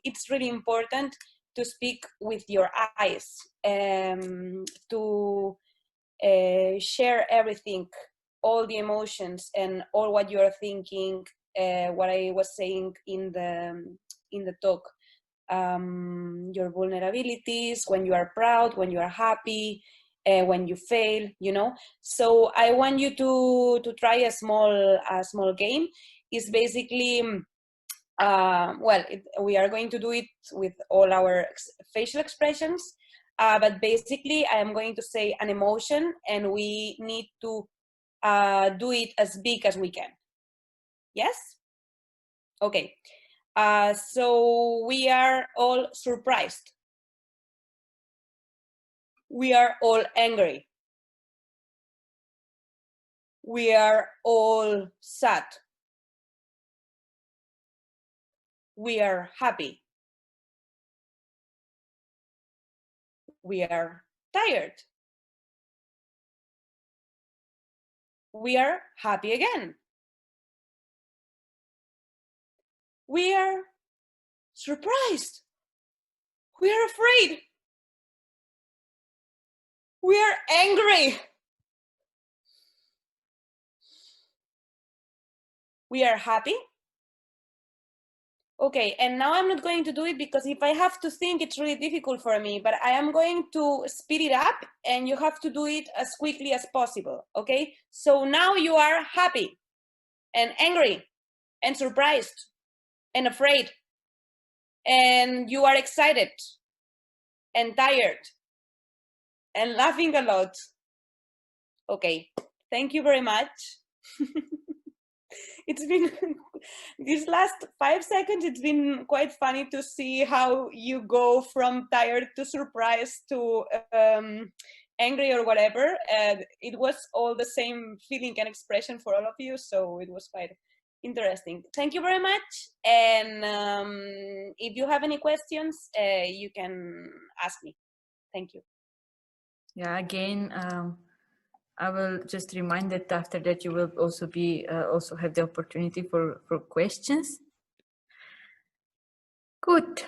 Speaker 9: it's really important to speak with your eyes, to share everything, all the emotions and all what you're thinking, what I was saying in the talk, your vulnerabilities, when you are proud, when you are happy, when you fail, you know. So I want you to try a small game. It's basically we are going to do it with all our facial expressions, but basically I am going to say an emotion and we need to do it as big as we can. Yes? Okay. So we are all surprised. We are all angry. We are all sad. We are happy. We are tired. We are happy again. We are surprised. We are afraid. We are angry. We are happy. Okay, and now I'm not going to do it because if I have to think, it's really difficult for me, but I am going to speed it up and you have to do it as quickly as possible, okay? So now you are happy and angry and surprised and afraid and you are excited and tired and laughing a lot. Okay, thank you very much. It's been these last 5 seconds, it's been quite funny to see how you go from tired to surprised to angry or whatever. And it was all the same feeling and expression for all of you, so it was quite interesting. Thank you very much. And if you have any questions, you can ask me. Thank you.
Speaker 2: Yeah, again, I will just remind that after that you will also be also have the opportunity for questions. Good.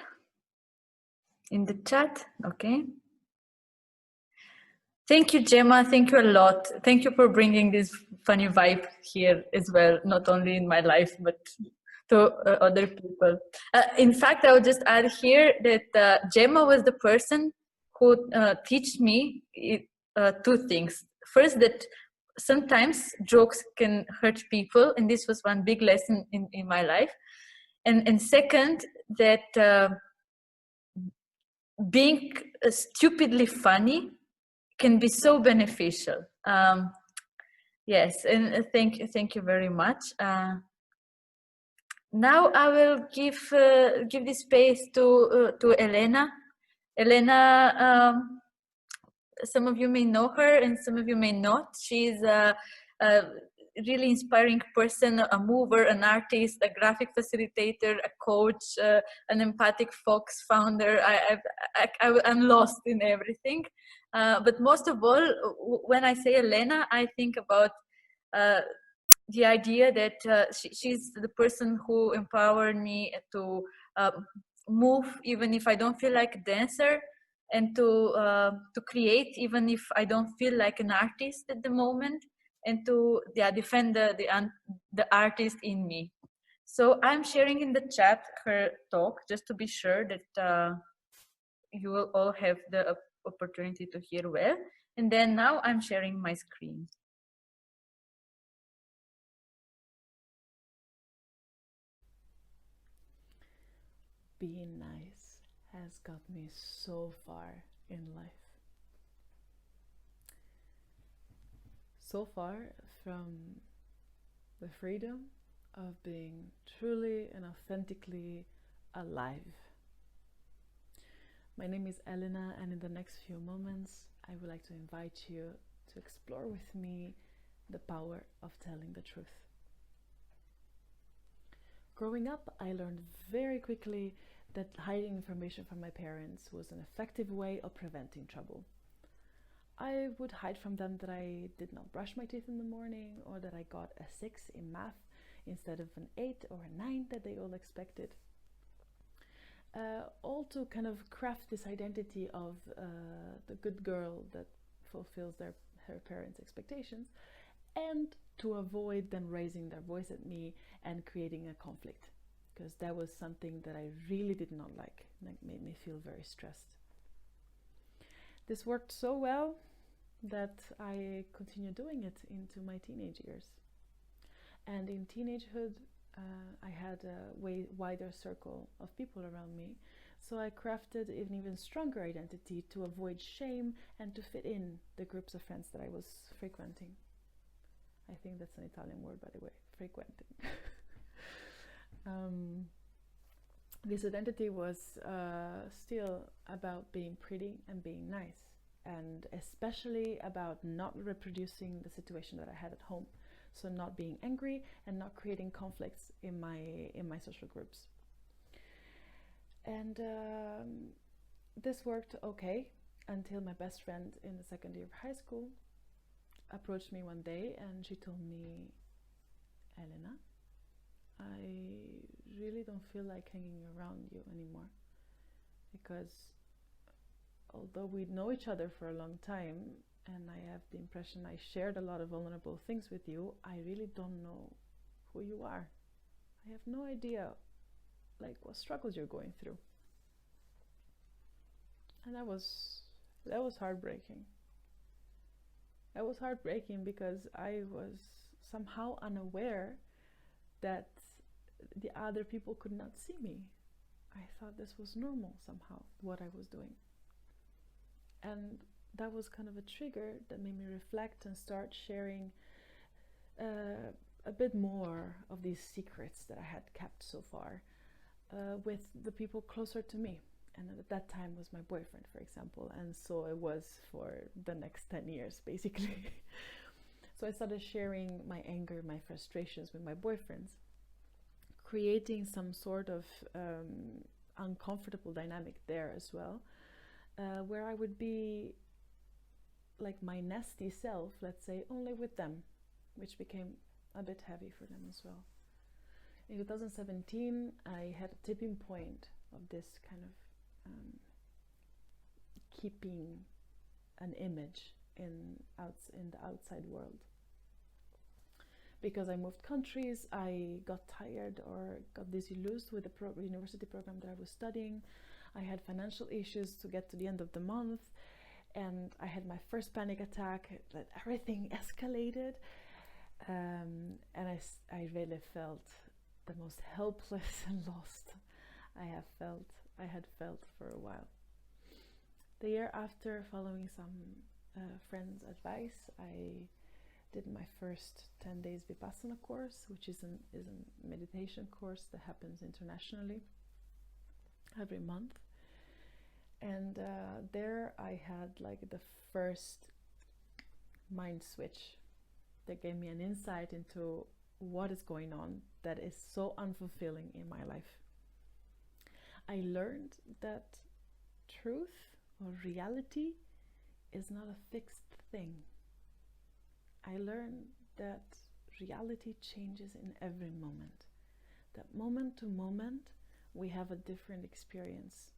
Speaker 2: In the chat, okay. Thank you, Gemma. Thank you a lot. Thank you for bringing this funny vibe here as well, not only in my life, but to other people. In fact, I would just add here that Gemma was the person who teach me two things. First, that sometimes jokes can hurt people, and this was one big lesson in my life. And second, that being stupidly funny can be so beneficial. Yes, and thank you very much. Now I will give the space to Elena. Elena, some of you may know her and some of you may not. She's a really inspiring person, a mover, an artist, a graphic facilitator, a coach, an empathic Fox founder. I'm lost in everything. But most of all, when I say Elena, I think about the idea that she's the person who empowered me to move even if I don't feel like a dancer, and to create even if I don't feel like an artist at the moment, and to defend the artist in me. So I'm sharing in the chat her talk just to be sure that you will all have the opportunity to hear well. And then now I'm sharing my screen.
Speaker 10: Being nice has got me so far in life. So far from the freedom of being truly and authentically alive. My name is Elena, and in the next few moments, I would like to invite you to explore with me the power of telling the truth. Growing up, I learned very quickly that hiding information from my parents was an effective way of preventing trouble. I would hide from them that I did not brush my teeth in the morning, or that I got a 6 in math instead of an 8 or a 9 that they all expected. All to kind of craft this identity of the good girl that fulfills her parents' expectations, and to avoid them raising their voice at me and creating a conflict, because that was something that I really did not like, and it made me feel very stressed. This worked so well that I continued doing it into my teenage years. And in teenagehood, I had a way wider circle of people around me, so I crafted an even stronger identity to avoid shame and to fit in the groups of friends that I was frequenting. I think that's an Italian word, by the way, frequenting. This identity was still about being pretty and being nice, and especially about not reproducing the situation that I had at home. So not being angry and not creating conflicts in my social groups. And this worked okay until my best friend in the second year of high school approached me one day, and she told me, Elena, I really don't feel like hanging around you anymore, because although we know each other for a long time, and I have the impression I shared a lot of vulnerable things with you, I really don't know who you are. I have no idea what struggles you're going through. And that was heartbreaking. That was heartbreaking because I was somehow unaware that the other people could not see me. I thought this was normal somehow, what I was doing. And that was kind of a trigger that made me reflect and start sharing a bit more of these secrets that I had kept so far with the people closer to me. And at that time was my boyfriend, for example, and so it was for the next 10 years, basically. So I started sharing my anger, my frustrations with my boyfriends, creating some sort of uncomfortable dynamic there as well, where I would be like my nasty self, let's say, only with them, which became a bit heavy for them as well. In 2017, I had a tipping point of this kind of keeping an image in the outside world. Because I moved countries, I got tired or got disillusioned with the university program that I was studying. I had financial issues to get to the end of the month, and I had my first panic attack, that everything escalated, and I really felt the most helpless and lost I had felt for a while. The year after, following some friends' advice, I did my first 10 days Vipassana course, which is a meditation course that happens internationally every month. And there I had like the first mind switch that gave me an insight into what is going on that is so unfulfilling in my life. I learned that truth or reality is not a fixed thing. I learned that reality changes in every moment. That moment to moment, we have a different experience.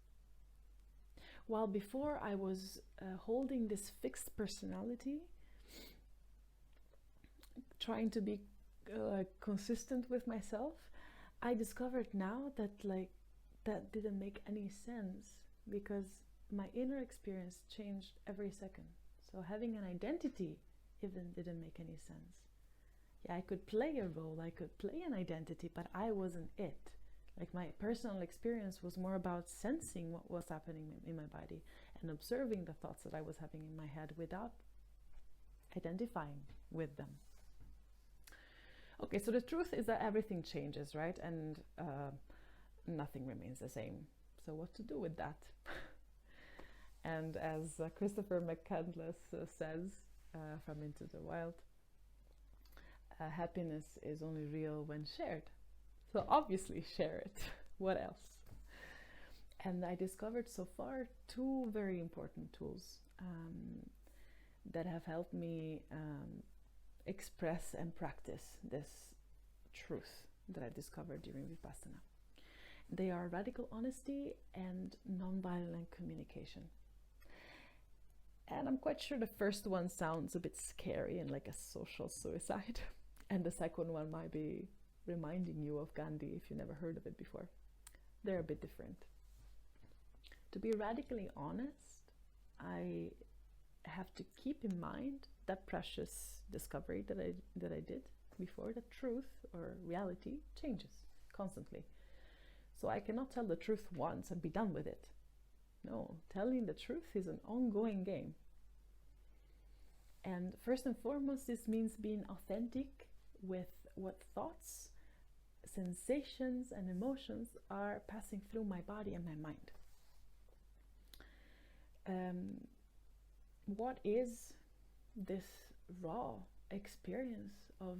Speaker 10: While before I was holding this fixed personality, trying to be consistent with myself, I discovered now that that didn't make any sense, because my inner experience changed every second. So having an identity even didn't make any sense. Yeah, I could play a role, I could play an identity, but I wasn't it. Like, my personal experience was more about sensing what was happening in my body and observing the thoughts that I was having in my head without identifying with them. Okay, so the truth is that everything changes, right? And nothing remains the same. So what to do with that? And as Christopher McCandless says from Into the Wild, happiness is only real when shared. So obviously share it. What else? And I discovered so far 2 very important tools that have helped me express and practice this truth that I discovered during Vipassana. They are radical honesty and nonviolent communication. And I'm quite sure the first one sounds a bit scary and like a social suicide. And the second one might be reminding you of Gandhi if you never heard of it before. They're a bit different. To be radically honest, I have to keep in mind that precious discovery that I did before, that truth or reality changes constantly. So I cannot tell the truth once and be done with it. No, telling the truth is an ongoing game. And first and foremost, this means being authentic with what thoughts, sensations, and emotions are passing through my body and my mind. What is this raw experience of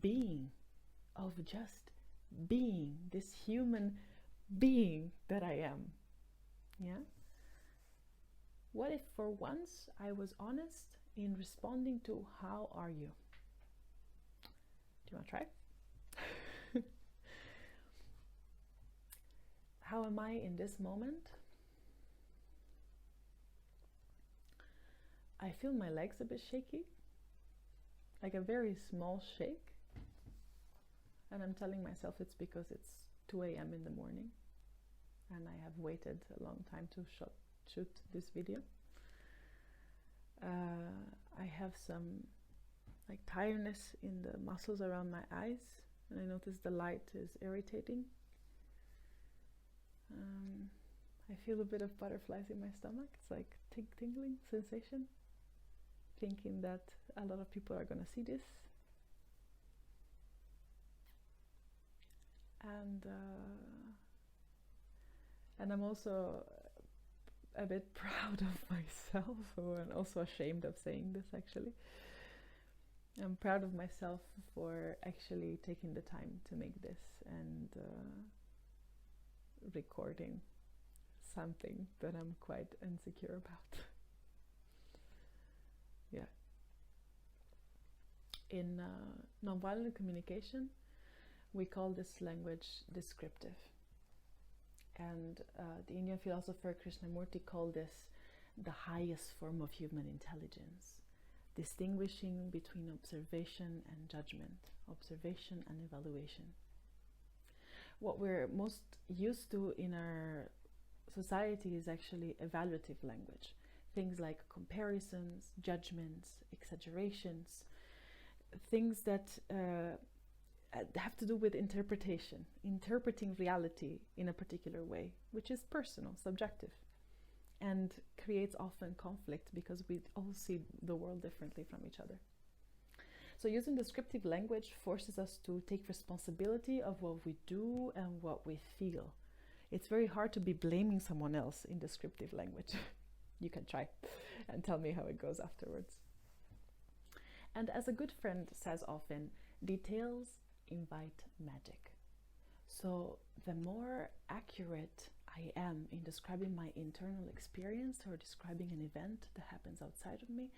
Speaker 10: being, of just being, this human being that I am? Yeah? What if for once I was honest in responding to how are you? Do you want to try? How am I in this moment? I feel my legs a bit shaky, like a very small shake. And I'm telling myself it's because it's 2 a.m. in the morning and I have waited a long time to shoot this video. I have some like tiredness in the muscles around my eyes, and I notice the light is irritating. I feel a bit of butterflies in my stomach. It's like tingling sensation, thinking that a lot of people are gonna see this. And I'm also a bit proud of myself, and also ashamed of saying this actually. I'm proud of myself for actually taking the time to make this and recording something that I'm quite insecure about. Yeah. In nonviolent communication, we call this language descriptive. And the Indian philosopher Krishnamurti called this the highest form of human intelligence, distinguishing between observation and judgment, observation and evaluation. What we're most used to in our society is actually evaluative language. Things like comparisons, judgments, exaggerations, things that have to do with interpretation, interpreting reality in a particular way, which is personal, subjective. and creates often conflict because we all see the world differently from each other. So using descriptive language forces us to take responsibility of what we do and what we feel. It's very hard to be blaming someone else in descriptive language. You can try and tell me how it goes afterwards. And as a good friend says often, details invite magic. So the more accurate I am in describing my internal experience or describing an event that happens outside of me,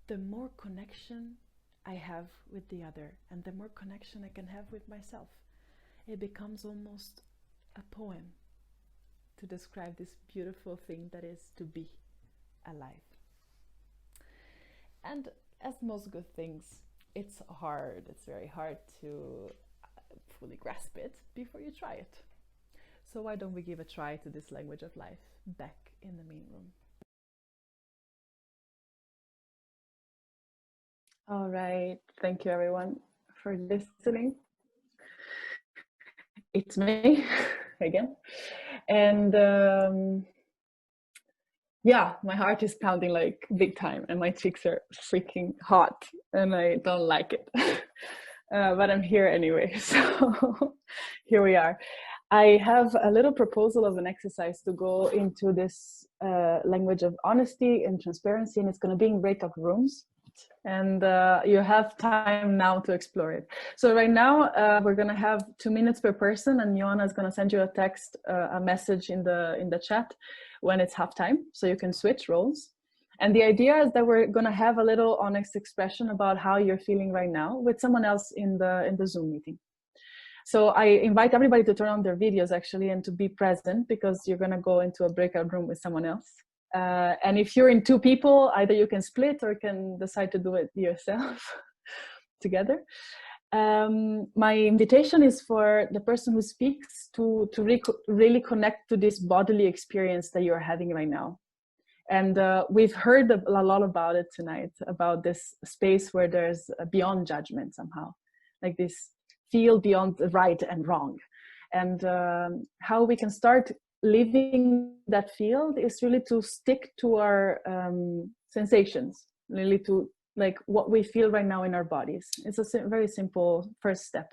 Speaker 10: the more connection I have with the other and the more connection I can have with myself. It becomes almost a poem to describe this beautiful thing that is to be alive. And as most good things, it's very hard to fully grasp it before you try it. So why don't we give a try to this language of life back in the main room?
Speaker 11: All right, thank you everyone for listening. It's me again. And yeah, my heart is pounding like big time and my cheeks are freaking hot and I don't like it. But I'm here anyway, so here we are. I have a little proposal of an exercise to go into this language of honesty and transparency, and it's going to be in breakout rooms. And you have time now to explore it. So right now we're going to have 2 minutes per person, and Joanna is going to send you a text, a message in the chat when it's half time, so you can switch roles. And the idea is that we're going to have a little honest expression about how you're feeling right now with someone else in the Zoom meeting. So I invite everybody to turn on their videos actually and to be present, because you're going to go into a breakout room with someone else. And if you're in 2 people, either you can split or can decide to do it yourself together. My invitation is for the person who speaks to really connect to this bodily experience that you're having right now. And we've heard a lot about it tonight, about this space where there's a beyond judgment somehow, like this field beyond the right and wrong. And how we can start living that field is really to stick to our sensations, really to like what we feel right now in our bodies. It's a very simple first step.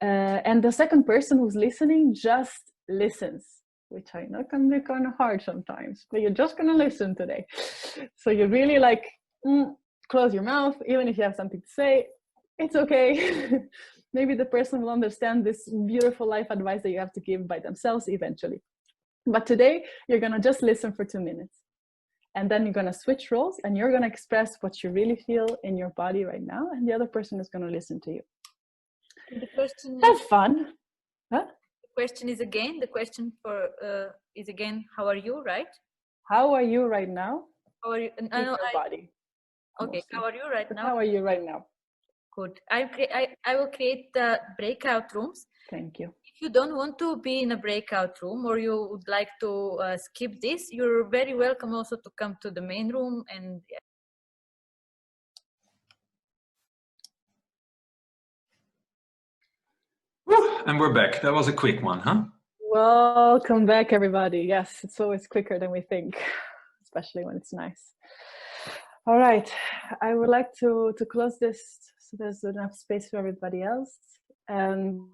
Speaker 11: And the second person who's listening just listens, which I know can be kind of hard sometimes, but you're just going to listen today. So you really like close your mouth, even if you have something to say, it's okay. Maybe the person will understand this beautiful life advice that you have to give by themselves eventually. But today you're going to just listen for 2 minutes. And then you're going to switch roles and you're going to express what you really feel in your body right now. And the other person is going to listen to you.
Speaker 2: The question
Speaker 11: Have fun. Huh?
Speaker 2: Question is again, the question for is again, how are you, right?
Speaker 11: How are you right now?
Speaker 2: How are you?
Speaker 11: In your body.
Speaker 2: Okay, mostly. How are you right now?
Speaker 11: How are you right now?
Speaker 2: Good. I will create the breakout rooms.
Speaker 11: Thank you.
Speaker 2: If you don't want to be in a breakout room or you would like to skip this, you're very welcome also to come to the main room. And
Speaker 4: And we're back. That was a quick one, huh?
Speaker 11: Welcome back, everybody. Yes, it's always quicker than we think, especially when it's nice. All right, I would like to close this so there's enough space for everybody else. And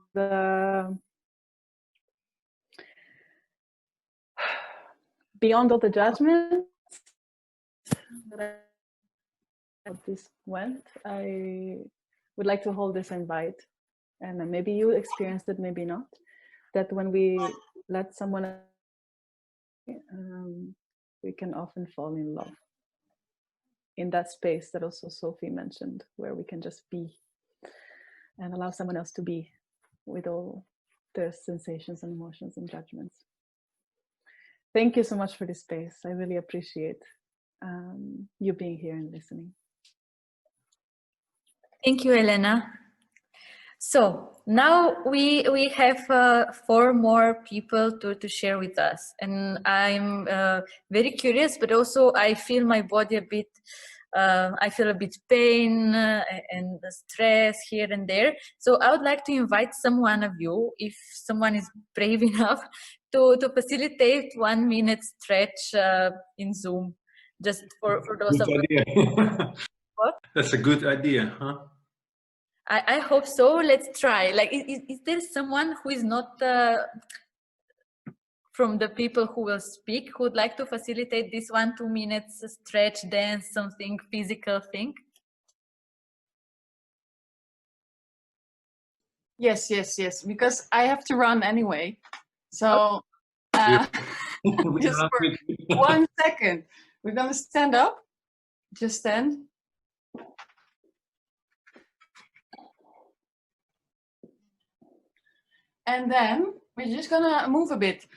Speaker 11: beyond all the judgments that this went, I would like to hold this invite. And maybe you experienced it, maybe not, that when we let someone we can often fall in love in that space that also Sophie mentioned, where we can just be and allow someone else to be with all their sensations and emotions and judgments. Thank you so much for this space. I really appreciate you being here and listening.
Speaker 2: Thank you, Elena. So now we have 4 more people to share with us, and I'm very curious, but also I feel my body a bit. I feel a bit pain and stress here and there. So I would like to invite someone of you, if someone is brave enough, to facilitate 1 minute stretch in Zoom, just for those
Speaker 4: Good
Speaker 2: of us.
Speaker 4: idea.
Speaker 2: What?
Speaker 4: That's a good idea, huh?
Speaker 2: I hope so. Let's try. Like, is there someone who is not from the people who will speak who would like to facilitate this 1-2 minutes stretch, dance, something physical thing?
Speaker 8: Yes, yes, yes. Because I have to run anyway. So just for 1 second, we're gonna stand up. Just stand. And then we're just gonna move a bit.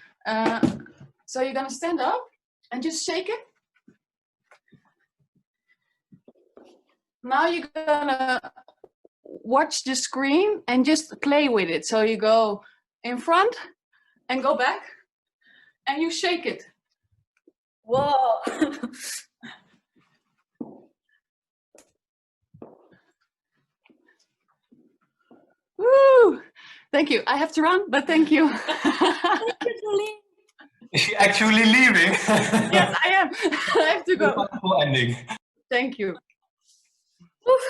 Speaker 8: So you're gonna stand up and just shake it. Now you're gonna watch the screen and just play with it. So you go in front and go back and you shake it.
Speaker 2: Whoa!
Speaker 8: Woo! Thank you. I have to run, but thank you.
Speaker 2: Thank you, Jolene.
Speaker 4: Is she actually leaving?
Speaker 8: Yes, I am. I have to go.
Speaker 4: Wonderful ending.
Speaker 8: Thank you.
Speaker 2: Oof.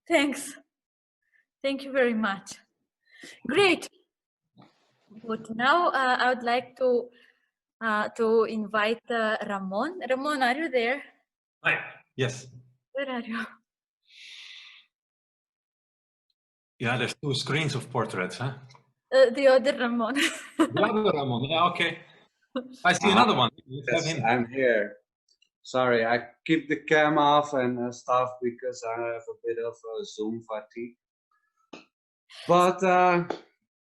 Speaker 2: Thanks. Thank you very much. Great. But now I would like to invite Ramon. Ramon, are you there?
Speaker 4: Hi. Yes.
Speaker 2: Where are you?
Speaker 4: Yeah, there's 2 screens of portraits, huh?
Speaker 2: The other Ramon.
Speaker 4: The other Ramon. Yeah, okay. I see another one. Let's have
Speaker 12: Yes,
Speaker 4: him.
Speaker 12: I'm here. Sorry, I keep the cam off and stuff because I have a bit of Zoom fatigue. But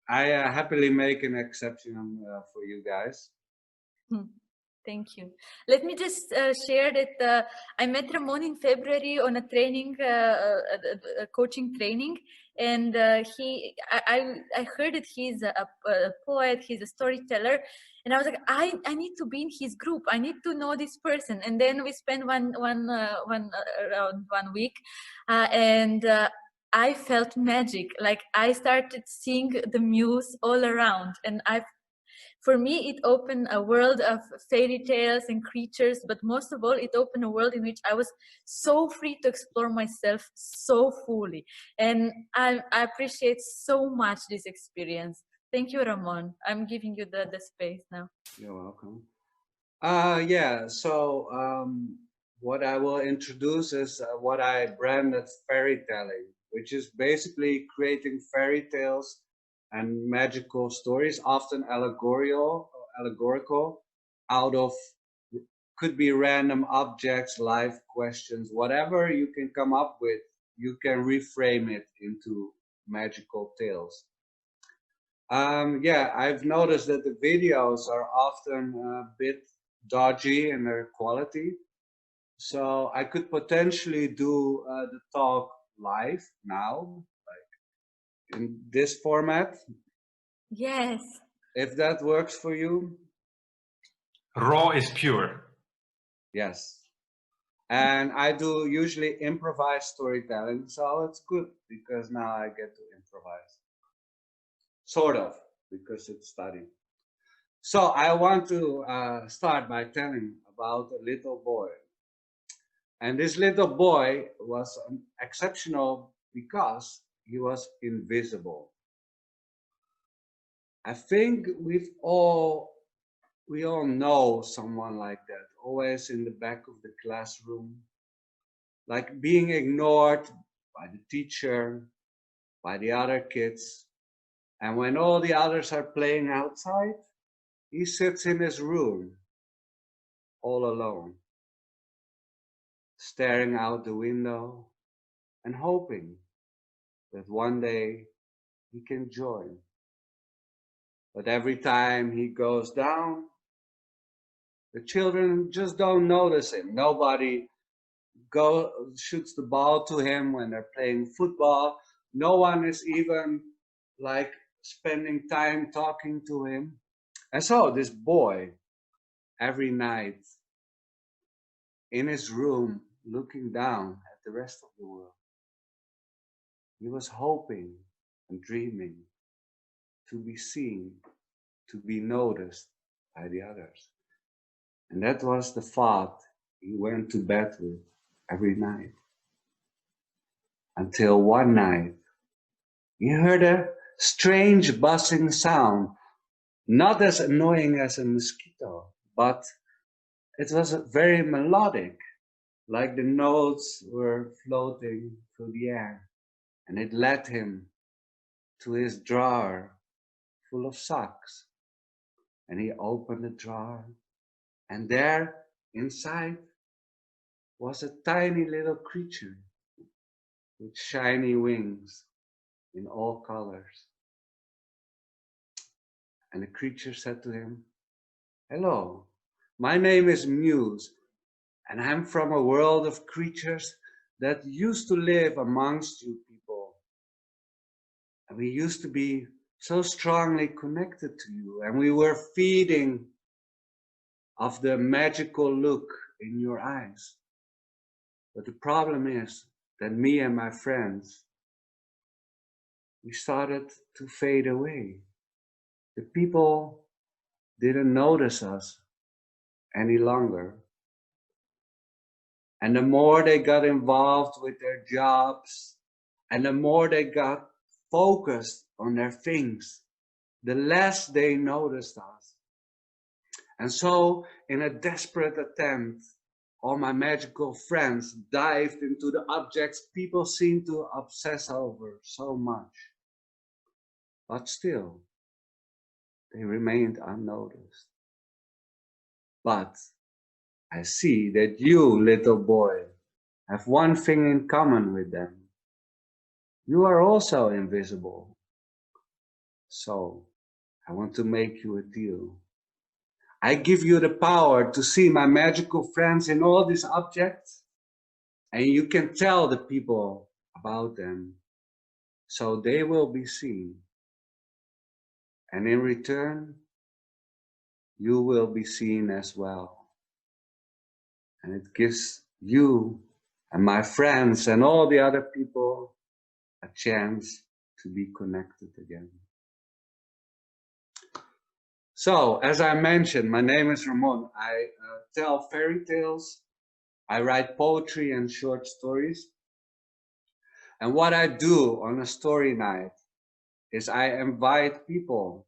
Speaker 12: I happily make an exception for you guys.
Speaker 2: Thank you. Let me just share that I met Ramon in February on a training, a coaching training, and I heard that he's a poet, he's a storyteller, and I was like, I need to be in his group. I need to know this person. And then we spent around 1 week, and I felt magic. Like I started seeing the muse all around, and for me, it opened a world of fairy tales and creatures, but most of all, it opened a world in which I was so free to explore myself so fully. And I appreciate so much this experience. Thank you, Ramon. I'm giving you the space now.
Speaker 12: You're welcome. Yeah, so what I will introduce is what I branded fairy telling, which is basically creating fairy tales and magical stories, often allegorical, out of, could be random objects, life questions, whatever you can come up with, you can reframe it into magical tales. Yeah, I've noticed that the videos are often a bit dodgy in their quality. So I could potentially do the talk live now, like in this format.
Speaker 2: Yes.
Speaker 12: If that works for you.
Speaker 4: Raw is pure.
Speaker 12: Yes. And I do usually improvised storytelling, so it's good because now I get to improvise. Sort of, because it's studied. So I want to start by telling about a little boy. And this little boy was exceptional because he was invisible. I think we all know someone like that, always in the back of the classroom, like being ignored by the teacher, by the other kids. And when all the others are playing outside, he sits in his room all alone, staring out the window and hoping that one day he can join. But every time he goes down, the children just don't notice him. Nobody shoots the ball to him when they're playing football. No one is even like spending time talking to him. And so this boy, every night in his room, looking down at the rest of the world, he was hoping and dreaming to be seen to be noticed by the others. And that was the thought he went to bed with every night. Until one night, he heard a strange buzzing sound, not as annoying as a mosquito, but it was very melodic, like the notes were floating through the air. And it led him to his drawer full of socks. And he opened the drawer, and there inside was a tiny little creature with shiny wings in all colors. And the creature said to him, "Hello, my name is Muse, and I'm from a world of creatures that used to live amongst you people. And we used to be so strongly connected to you, and we were feeding of the magical look in your eyes. But the problem is that me and my friends, we started to fade away. The people didn't notice us any longer. And the more they got involved with their jobs, and the more they got focused on their things, the less they noticed us. And so, in a desperate attempt, all my magical friends dived into the objects people seem to obsess over so much. But still, they remained unnoticed. But I see that you, little boy, have one thing in common with them. You are also invisible. So, I want to make you a deal. I give you the power to see my magical friends in all these objects, and you can tell the people about them, so they will be seen. And in return, you will be seen as well. And it gives you and my friends and all the other people a chance to be connected again. So, as I mentioned, my name is Ramon. I tell fairy tales, I write poetry and short stories. And what I do on a story night is I invite people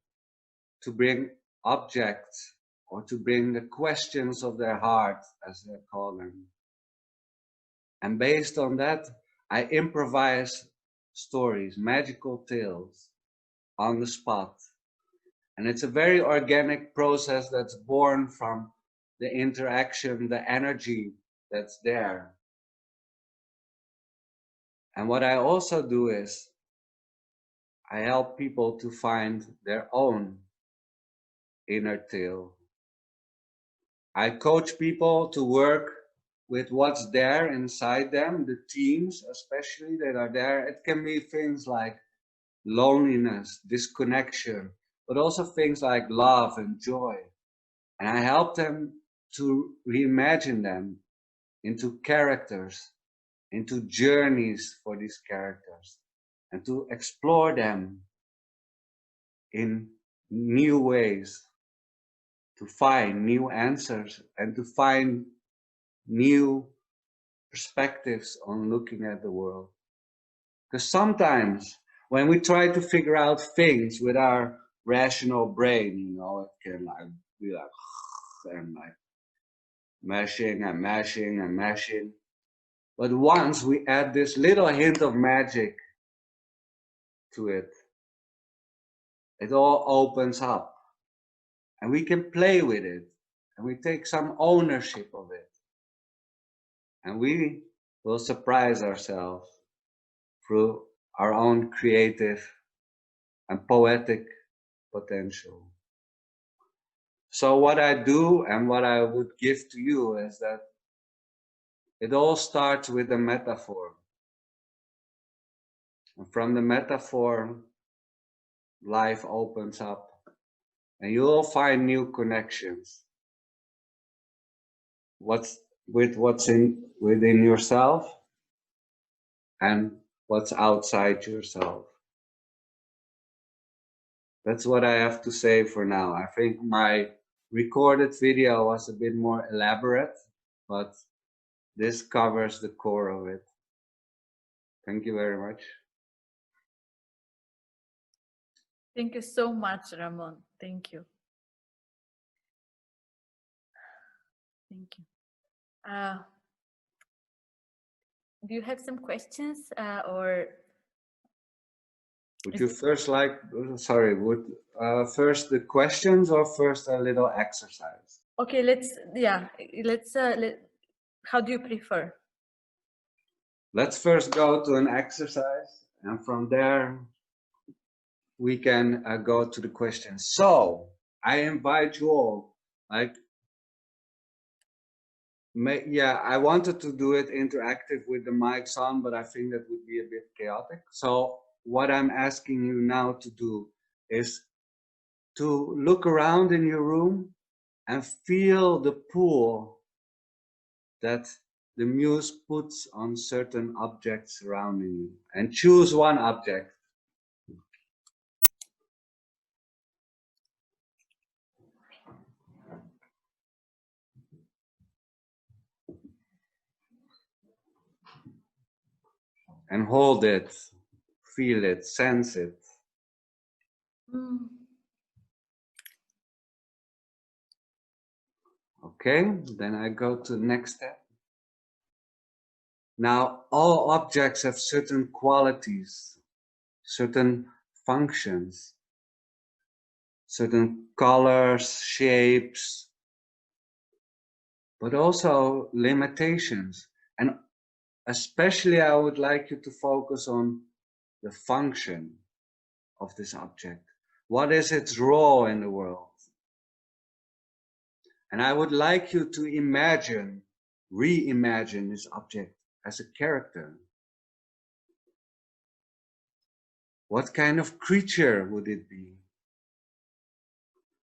Speaker 12: to bring objects or to bring the questions of their heart, as they call them. And based on that, I improvise stories, magical tales on the spot. And it's a very organic process that's born from the interaction, the energy that's there. And what I also do is I help people to find their own inner tale. I coach people to work with what's there inside them, the themes especially that are there. It can be things like loneliness, disconnection, but also things like love and joy. And I help them to reimagine them into characters, into journeys for these characters, and to explore them in new ways, to find new answers and to find new perspectives on looking at the world. Because sometimes when we try to figure out things with our rational brain, you know, it can like be like and like mashing and mashing and mashing. But once we add this little hint of magic to it, it all opens up and we can play with it and we take some ownership of it. And we will surprise ourselves through our own creative and poetic potential. So what I do and what I would give to you is that it all starts with a metaphor. And from the metaphor, life opens up and you'll find new connections. What's within yourself and what's outside yourself. That's what I have to say for now. I think my recorded video was a bit more elaborate, but this covers the core of it. Thank you very much.
Speaker 2: Thank you so much, Ramon. Thank you. Thank you. Do you have some questions or?
Speaker 12: Would you first like, sorry, would first the questions or first a little exercise?
Speaker 2: Okay, how do you prefer?
Speaker 12: Let's first go to an exercise, and from there we can go to the questions. So I invite you all, like, I wanted to do it interactive with the mics on, but I think that would be a bit chaotic. So what I'm asking you now to do is to look around in your room and feel the pull that the muse puts on certain objects surrounding you, and choose one object. And hold it, feel it, sense it. Okay, then I go to the next step. Now, all objects have certain qualities, certain functions, certain colors, shapes, but also limitations. And especially I would like you to focus on the function of this object. What is its role in the world? And I would like you to imagine, reimagine this object as a character. What kind of creature would it be?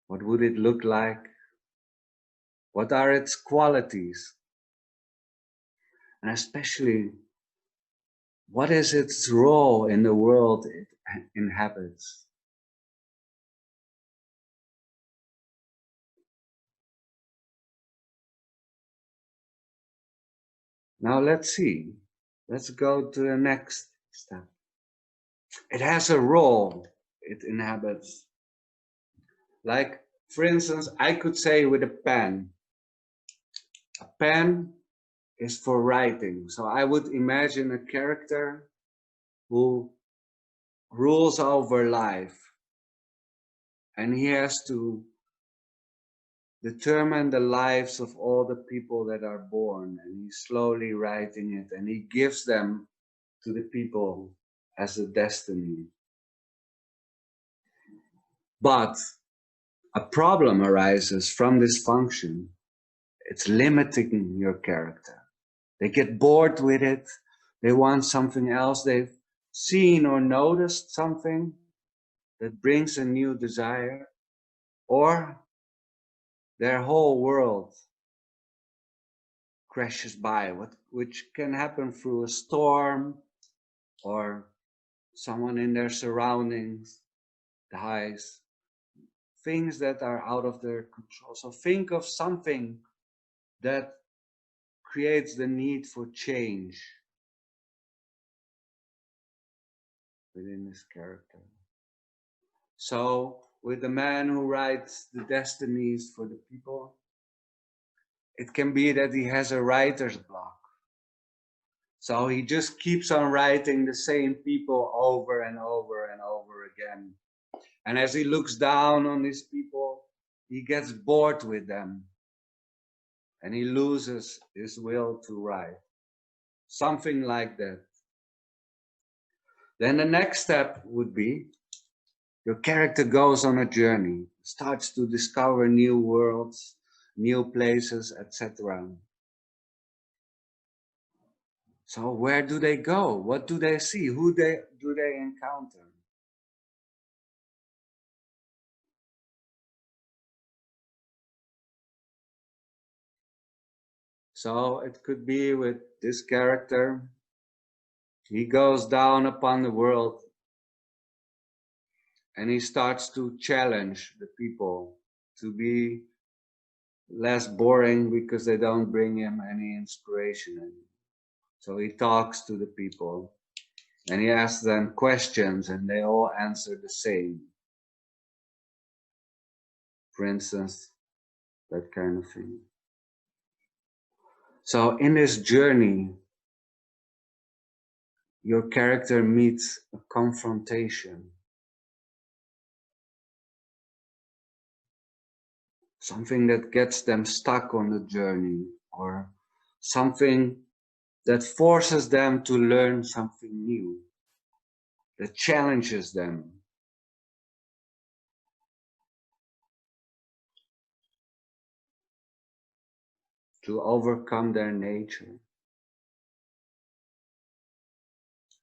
Speaker 12: What would it look like? What are its qualities? And especially, what is its role in the world it inhabits? Now let's see. Let's go to the next step. It has a role it inhabits. Like, for instance, I could say with a pen. A pen is for writing. So I would imagine a character who rules over life. And he has to determine the lives of all the people that are born. And he's slowly writing it. And he gives them to the people as a destiny. But a problem arises from this function. It's limiting your character. They get bored with it. They want something else. They've seen or noticed something that brings a new desire, or their whole world crashes by, which can happen through a storm, or someone in their surroundings dies. Things that are out of their control. So think of something that creates the need for change within this character. So with the man who writes the destinies for the people, it can be that he has a writer's block. So he just keeps on writing the same people over and over and over again. And as he looks down on these people, he gets bored with them. And he loses his will to write. Something like that. Then the next step would be, your character goes on a journey, starts to discover new worlds, new places, etc. So where do they go? What do they see? Who do they encounter? So it could be with this character. He goes down upon the world and he starts to challenge the people to be less boring because they don't bring him any inspiration anymore. So he talks to the people and he asks them questions and they all answer the same. For instance, that kind of thing. So in this journey, your character meets a confrontation. Something that gets them stuck on the journey, or something that forces them to learn something new, that challenges them. To overcome their nature.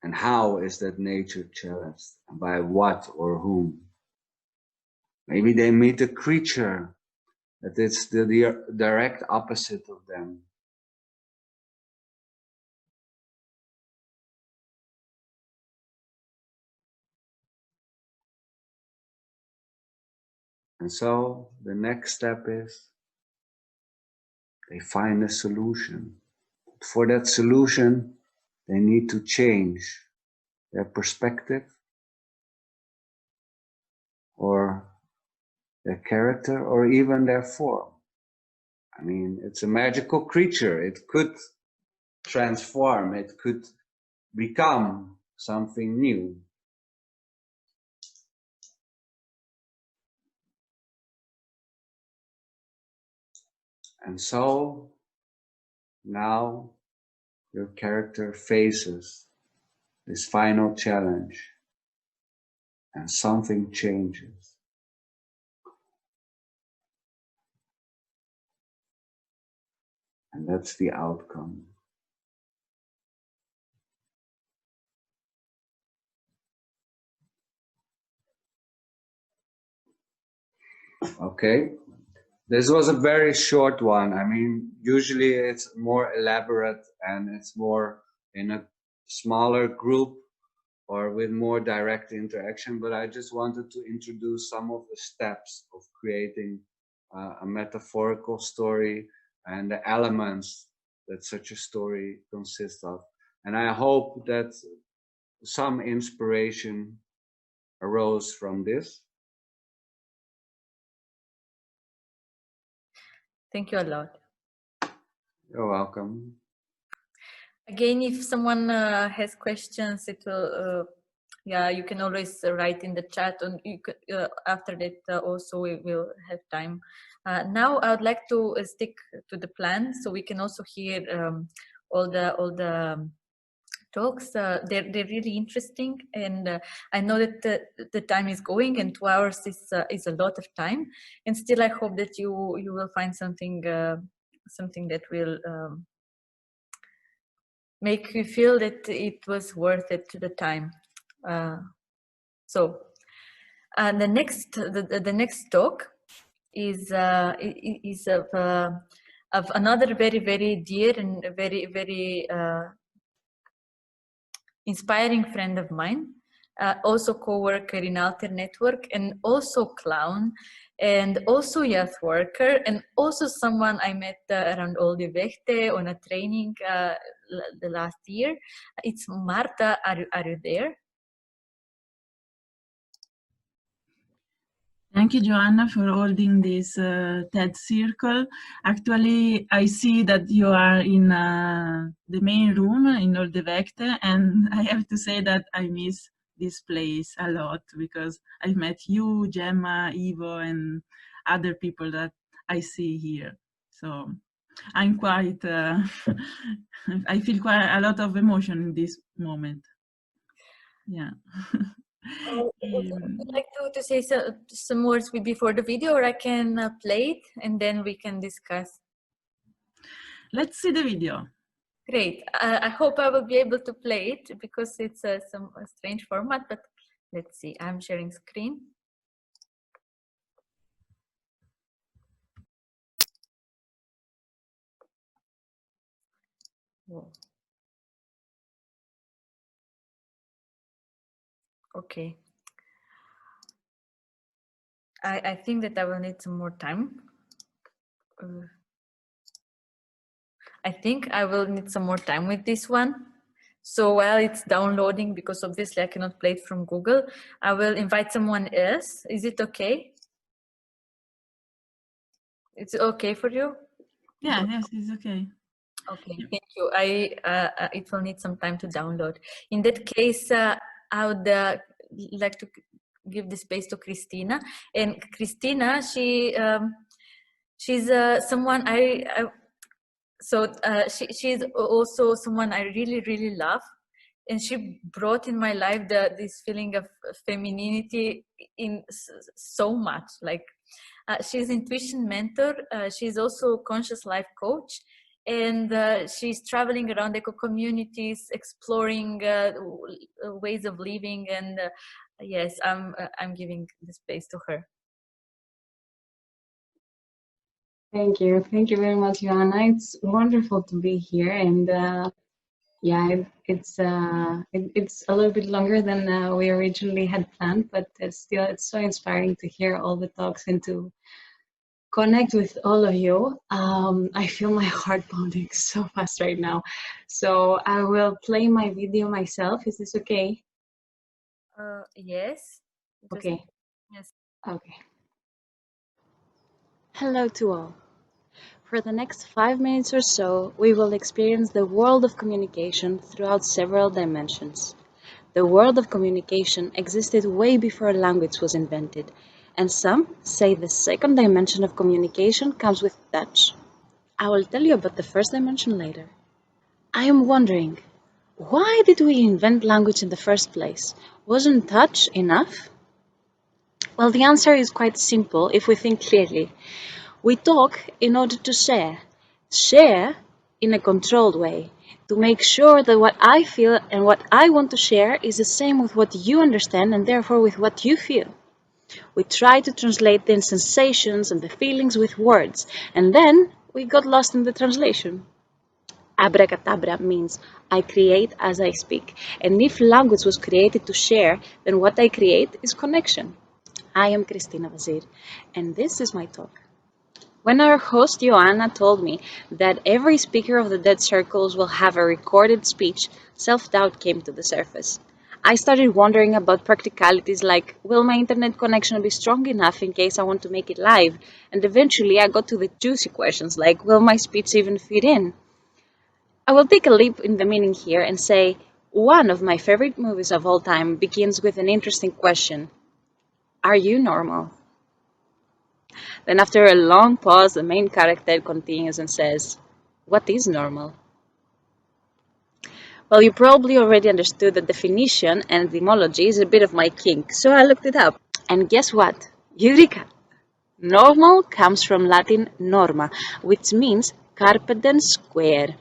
Speaker 12: And how is that nature challenged? And by what or whom? Maybe they meet a creature that is the direct opposite of them. And so the next step is they find a solution. For that solution, they need to change their perspective or their character or even their form. I mean, it's a magical creature. It could transform, it could become something new. And so now your character faces this final challenge and something changes. And that's the outcome. Okay, this was a very short one. I mean, usually it's more elaborate and it's more in a smaller group or with more direct interaction, but I just wanted to introduce some of the steps of creating a metaphorical story and the elements that such a story consists of. And I hope that some inspiration arose from this.
Speaker 2: Thank you a lot.
Speaker 12: You're welcome.
Speaker 2: Again, if someone has questions, it will, yeah, you can always write in the chat, and you could, after that also we will have time. Now I would like to stick to the plan, so we can also hear all the talks. They're really interesting, and I know that the time is going, and 2 hours is a lot of time. And still, I hope that you will find something something that will make you feel that it was worth it to the time. So the next talk is of another very dear and very inspiring friend of mine, also co-worker in Alter Network, and also clown, and also youth worker, and also someone I met around Oldevechte on a training the last year. It's Marta. Are you there?
Speaker 13: Thank you, Joanna, for holding this TED Circle. Actually, I see that you are in the main room in Oldevecte, and I have to say that I miss this place a lot because I've met you, Gemma, Ivo, and other people that I see here. So I'm quite, I feel quite a lot of emotion in this moment. Yeah.
Speaker 2: Would you like to say some words before the video, or I can play it and then we can discuss?
Speaker 13: Let's see the video.
Speaker 2: Great. I hope I will be able to play it because it's a strange format, but let's see. I'm sharing screen. Whoa. Okay. I think that I will need some more time. I think I will need some more time with this one. So while it's downloading, because obviously I cannot play it from Google, I will invite someone else. Is it okay? It's okay for you?
Speaker 13: Yeah, yes, it's okay.
Speaker 2: Okay, thank you. It will need some time to download. In that case, I would like to give the space to Christina. And Christina, she's someone she's also someone I really love, and she brought in my life this feeling of femininity in so much. Like she's intuition mentor. She's also conscious life coach, and she's traveling around eco communities, exploring ways of living. And yes, I'm giving the space to her.
Speaker 14: Thank you. Thank you very much, Joanna. It's wonderful to be here. And yeah, it's a little bit longer than we originally had planned, but still, it's so inspiring to hear all the talks and to connect with all of you. I feel my heart pounding so fast right now. So I will play my video myself. Is this okay?
Speaker 2: Yes.
Speaker 14: Okay.
Speaker 2: Yes.
Speaker 14: Okay. Hello to all. For the next 5 minutes or so, we will experience the world of communication throughout several dimensions. The world of communication existed way before language was invented, and some say the second dimension of communication comes with touch. I will tell you about the first dimension later. I am wondering, why did we invent language in the first place? Wasn't touch enough? Well, the answer is quite simple if we think clearly. We talk in order to share in a controlled way, to make sure that what I feel and what I want to share is the same with what you understand and therefore with what you feel. We try to translate the sensations and the feelings with words, and then we got lost in the translation. Abracadabra means I create as I speak, and if language was created to share, then what I create is connection. I am Christina Vazir, and this is my talk. When our host Joanna told me that every speaker of the Dead Circles will have a recorded speech, self-doubt came to the surface. I started wondering about practicalities like, will my internet connection be strong enough in case I want to make it live? And eventually I got to the juicy questions like, will my speech even fit in? I will take a leap in the meaning here and say, one of my favorite movies of all time begins with an interesting question. Are you normal? Then after a long pause, the main character continues and says, what is normal? Well, you probably already understood the definition, and etymology is a bit of my kink, so I looked it up. And guess what? Eureka! Normal comes from Latin norma, which means carpe diem square.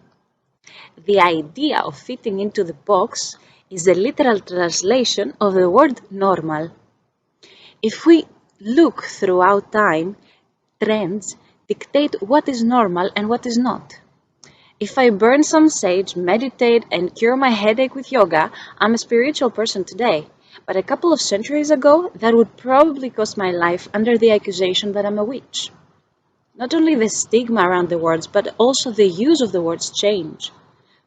Speaker 14: The idea of fitting into the box is the literal translation of the word normal. If we look throughout time, trends dictate what is normal and what is not. If I burn some sage, meditate, and cure my headache with yoga, I'm a spiritual person today. But a couple of centuries ago, that would probably cost my life under the accusation that I'm a witch. Not only the stigma around the words, but also the use of the words change.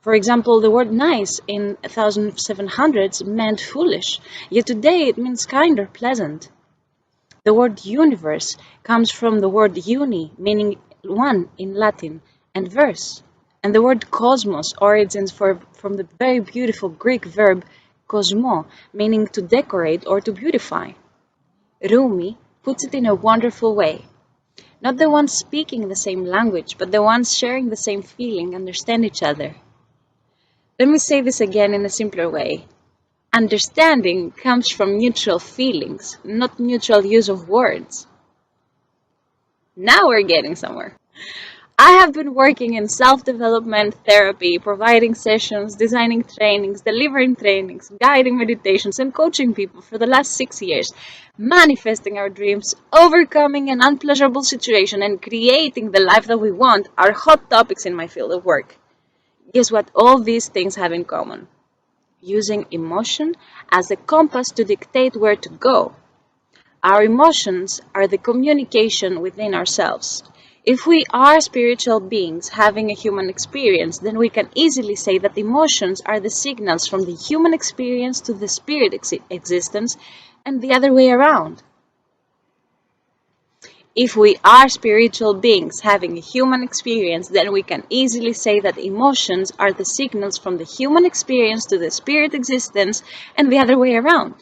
Speaker 14: For example, the word nice in 1700s meant foolish, yet today it means kind or pleasant. The word universe comes from the word uni, meaning one in Latin, and verse. And the word cosmos origins from the very beautiful Greek verb kosmo, meaning to decorate or to beautify. Rumi puts it in a wonderful way. Not the ones speaking the same language, but the ones sharing the same feeling understand each other. Let me say this again in a simpler way. Understanding comes from mutual feelings, not mutual use of words. Now we're getting somewhere. I have been working in self-development therapy, providing sessions, designing trainings, delivering trainings, guiding meditations, and coaching people for the last 6 years, manifesting our dreams, overcoming an unpleasurable situation, and creating the life that we want are hot topics in my field of work. Guess what all these things have in common? Using emotion as a compass to dictate where to go. Our emotions are the communication within ourselves. If we are spiritual beings having a human experience, then we can easily say that emotions are the signals from the human experience to the spirit existence and the other way around. If we are spiritual beings having a human experience, then we can easily say that emotions are the signals from the human experience to the spirit existence and the other way around.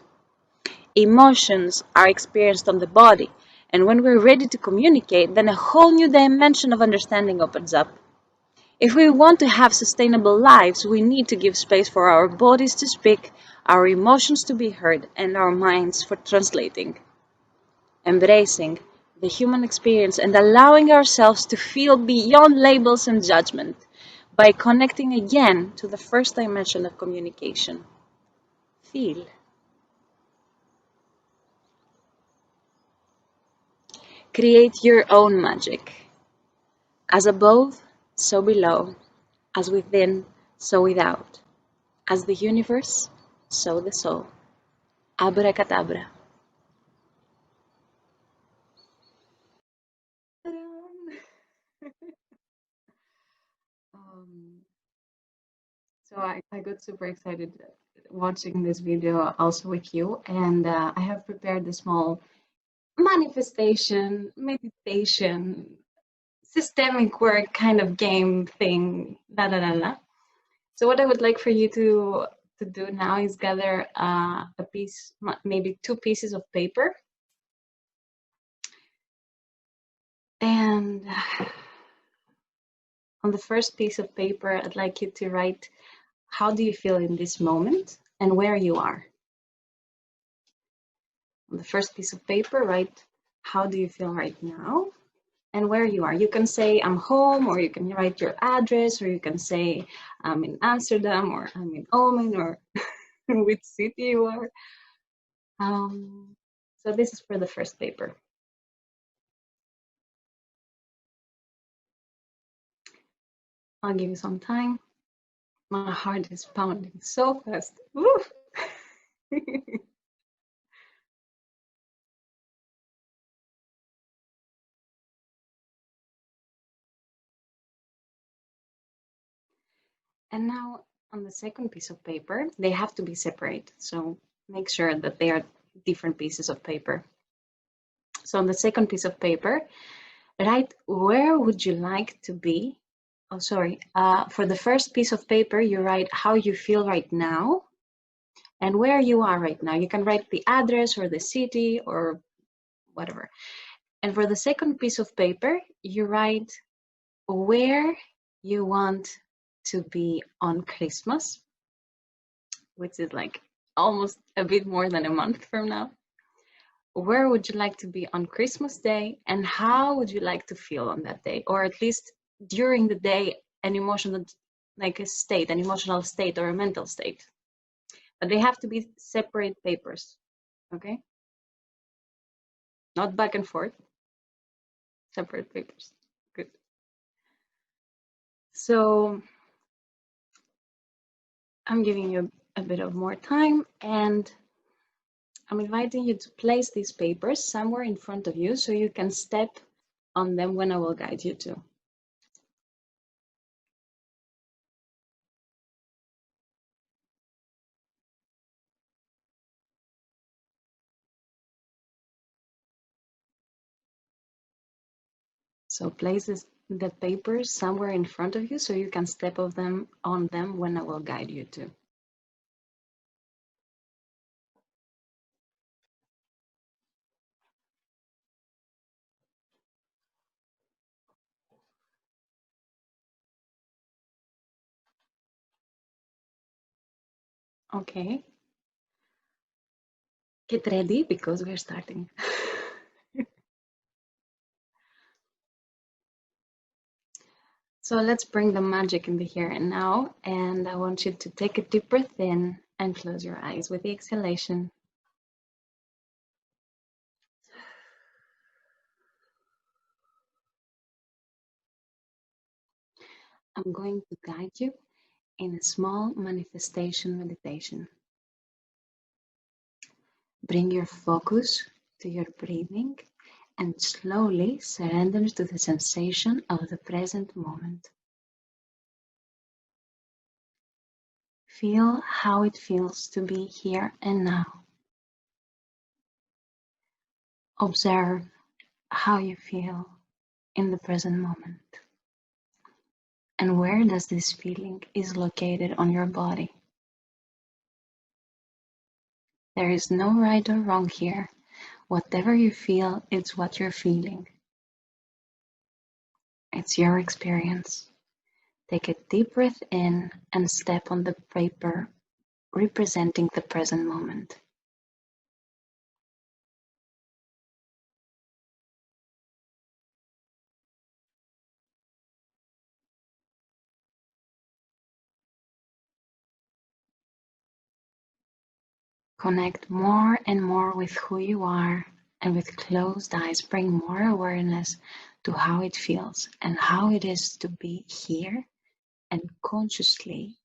Speaker 14: Emotions are experienced on the body, and when we're ready to communicate, then a whole new dimension of understanding opens up. If we want to have sustainable lives, we need to give space for our bodies to speak, our emotions to be heard, and our minds for translating. Embracing the human experience and allowing ourselves to feel beyond labels and judgment by connecting again to the first dimension of communication. Feel. Create your own magic. As above, so below. As within, so without. As the universe, so the soul. Abracadabra.
Speaker 15: So I got super excited watching this video also with you, and I have prepared a small manifestation, meditation, systemic work kind of game thing, la la la la. So what I would like for you to do now is gather a piece, maybe 2 pieces of paper, and on the first piece of paper, I'd like you to write how do you feel in this moment and where you are. On the first piece of paper, write how do you feel right now and where you are. You can say I'm home, or you can write your address, or you can say I'm in Amsterdam, or I'm in Oman, or which city you are. So this is for the first paper. I'll give you some time. My heart is pounding so fast. And now on the second piece of paper, they have to be separate. So make sure that they are different pieces of paper. So on the second piece of paper, write where would you like to be? Oh, sorry. For the first piece of paper, you write how you feel right now and where you are right now. You can write the address or the city or whatever. And for the second piece of paper, you write where you want to be on Christmas, which is like almost a bit more than a month from now. Where would you like to be on Christmas Day, and how would you like to feel on that day, or at least during the day, an emotional, like a state, an emotional state or a mental state. But they have to be separate papers, okay? Not back and forth, separate papers. Good. So I'm giving you a bit of more time, and I'm inviting you to place these papers somewhere in front of you so you can step on them when I will guide you to. So place the papers somewhere in front of you so you can step on them when I will guide you to. Okay. Get ready because we're starting. So let's bring the magic in the here and now, and I want you to take a deep breath in and close your eyes with the exhalation. I'm going to guide you in a small manifestation meditation. Bring your focus to your breathing and slowly surrender to the sensation of the present moment. Feel how it feels to be here and now. Observe how you feel in the present moment. And where does this feeling is located on your body? There is no right or wrong here. Whatever you feel, it's what you're feeling. It's your experience. Take a deep breath in and step on the paper representing the present moment. Connect more and more with who you are, and with closed eyes bring more awareness to how it feels and how it is to be here, and consciously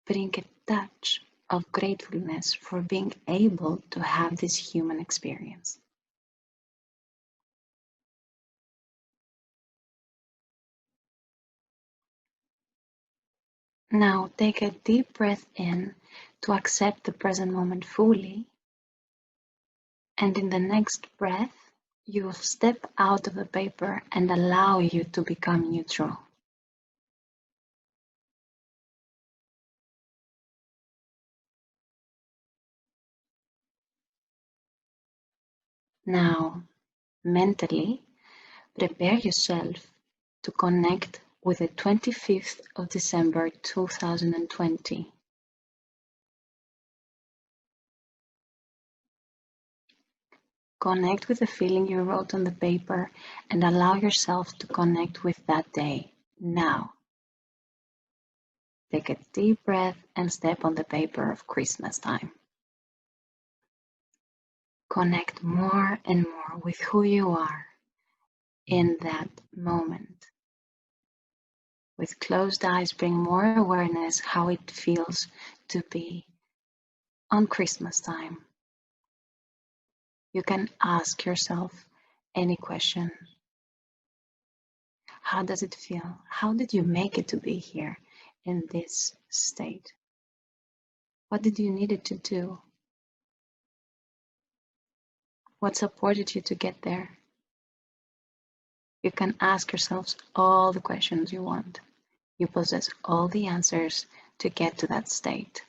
Speaker 15: bring a touch of gratefulness for being able to have this human experience. Now take a deep breath in to accept the present moment fully, and in the next breath you will step out of the paper and allow you to become neutral. Now, mentally, prepare yourself to connect with the 25th of December 2020. Connect with the feeling you wrote on the paper and allow yourself to connect with that day, now. Take a deep breath and step on the paper of Christmas time. Connect more and more with who you are in that moment. With closed eyes, bring more awareness how it feels to be on Christmas time. You can ask yourself any question. How does it feel? How did you make it to be here in this state? What did you need to do? What supported you to get there? You can ask yourselves all the questions you want. You possess all the answers to get to that state.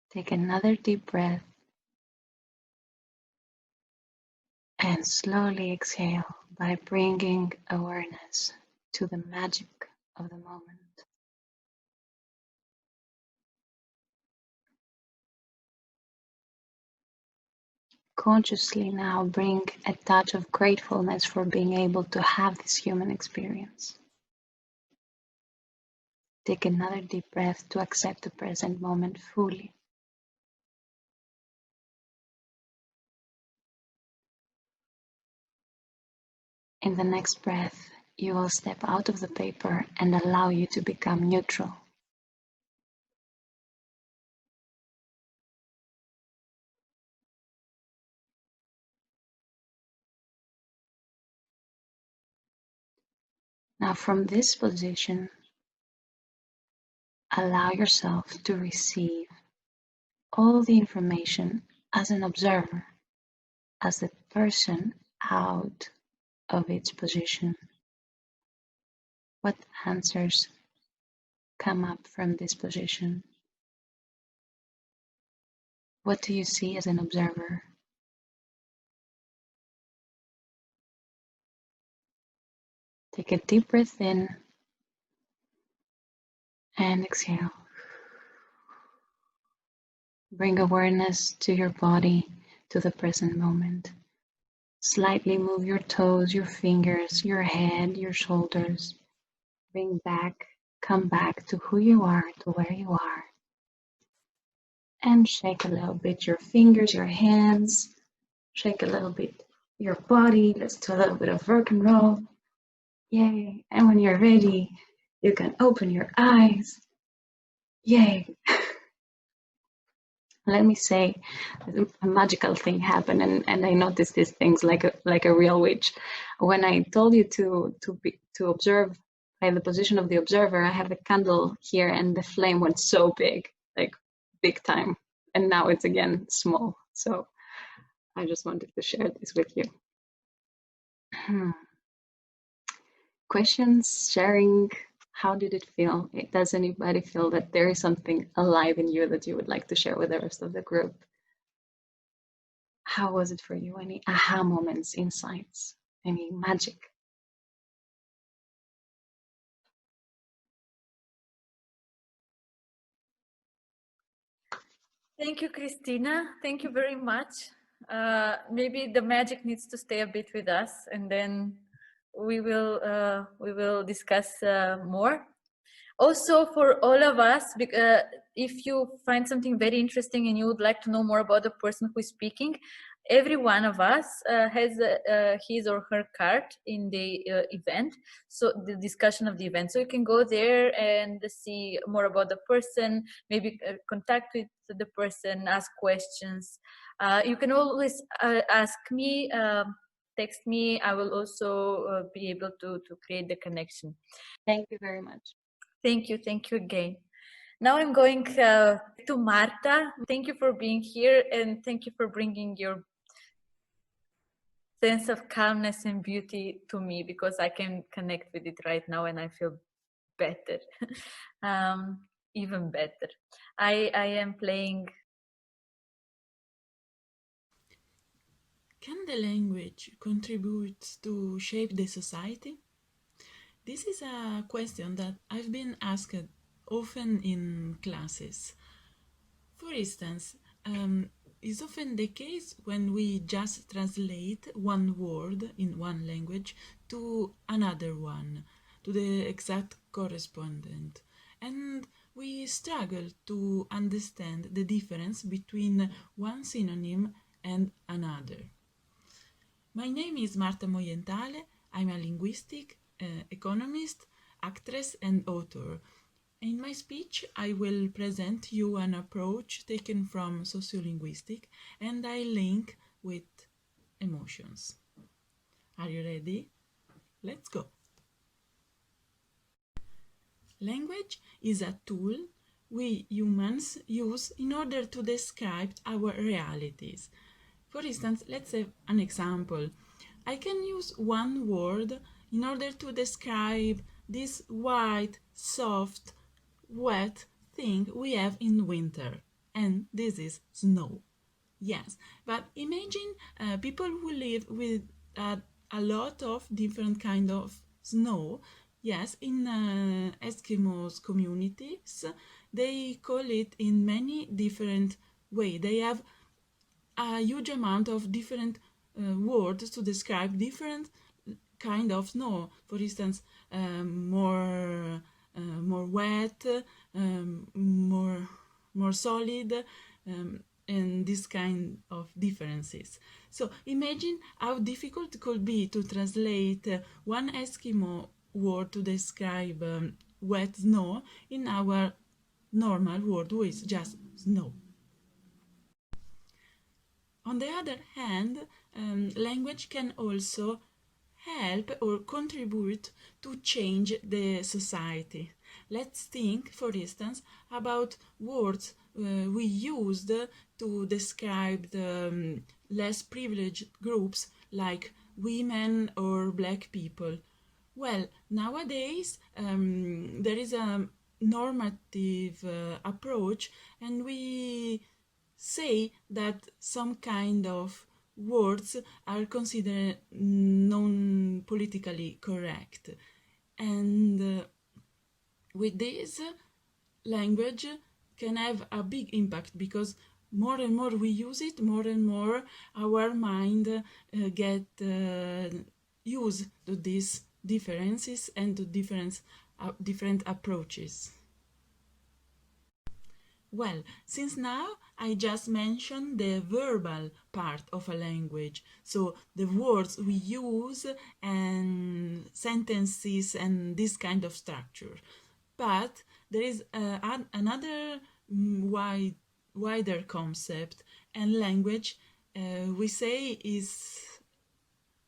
Speaker 15: Take another deep breath and slowly exhale by bringing awareness to the magic of the moment. Consciously now bring a touch of gratefulness for being able to have this human experience. Take another deep breath to accept the present moment fully. In the next breath, you will step out of the paper and allow you to become neutral. Now from this position, allow yourself to receive all the information as an observer, as the person out of its position. What answers come up from this position? What do you see as an observer? Take a deep breath in and exhale. Bring awareness to your body, to the present moment. Slightly move your toes, your fingers, your head, your shoulders. Bring back, come back to who you are, to where you are. And shake a little bit your fingers, your hands. Shake a little bit your body. Let's do a little bit of rock and roll. Yay. And when you're ready, you can open your eyes. Yay. let me say, a magical thing happened, and I noticed these things like a real witch. When I told you to observe by the position of the observer, I have a candle here, and the flame went so big, like big time, and now it's again small. So I just wanted to share this with you. Questions, sharing. How did it feel? Does anybody feel that there is something alive in you that you would like to share with the rest of the group? How was it for you? Any aha moments, insights, any magic?
Speaker 2: Thank you, Christina. Thank you very much. Maybe the magic needs to stay a bit with us, and then we will discuss more. Also, for all of us, if you find something very interesting and you would like to know more about the person who is speaking, every one of us has his or her card in the event, so the discussion of the event. So you can go there and see more about the person, maybe contact with the person, ask questions. You can always ask me, text me. I will also be able to create the connection.
Speaker 15: Thank you very much.
Speaker 2: Thank you again. Now I'm going to Marta. Thank you for being here, and thank you for bringing your sense of calmness and beauty to me, because I can connect with it right now and I feel better, even better. I am playing.
Speaker 13: Can the language contribute to shape the society? This is a question that I've been asked often in classes. For instance, it's often the case when we just translate one word in one language to another one, to the exact correspondent, and we struggle to understand the difference between one synonym and another. My name is Marta Moyentale. I'm a linguistic, economist, actress, and author. In my speech, I will present you an approach taken from sociolinguistic, and I link with emotions. Are you ready? Let's go. Language is a tool we humans use in order to describe our realities. For instance, let's have an example. I can use one word in order to describe this white, soft, wet thing we have in winter, and this is snow. Yes, but imagine people who live with a lot of different kind of snow. Yes, in Eskimos communities, they call it in many different ways. They have a huge amount of different words to describe different kind of snow. For instance, more wet, more solid, and this kind of differences. So imagine how difficult it could be to translate one Eskimo word to describe wet snow in our normal word, which is just snow. On the other hand, language can also help or contribute to change the society. Let's think, for instance, about words we used to describe the less privileged groups like women or black people. Well, nowadays there is a normative approach, and we say that some kind of words are considered non-politically correct. And with this, language can have a big impact, because more and more we use it, more and more our mind get used to these differences and to different approaches. Well, since now I just mentioned the verbal part of a language, so the words we use and sentences and this kind of structure. But there is another wider concept, and language, we say, is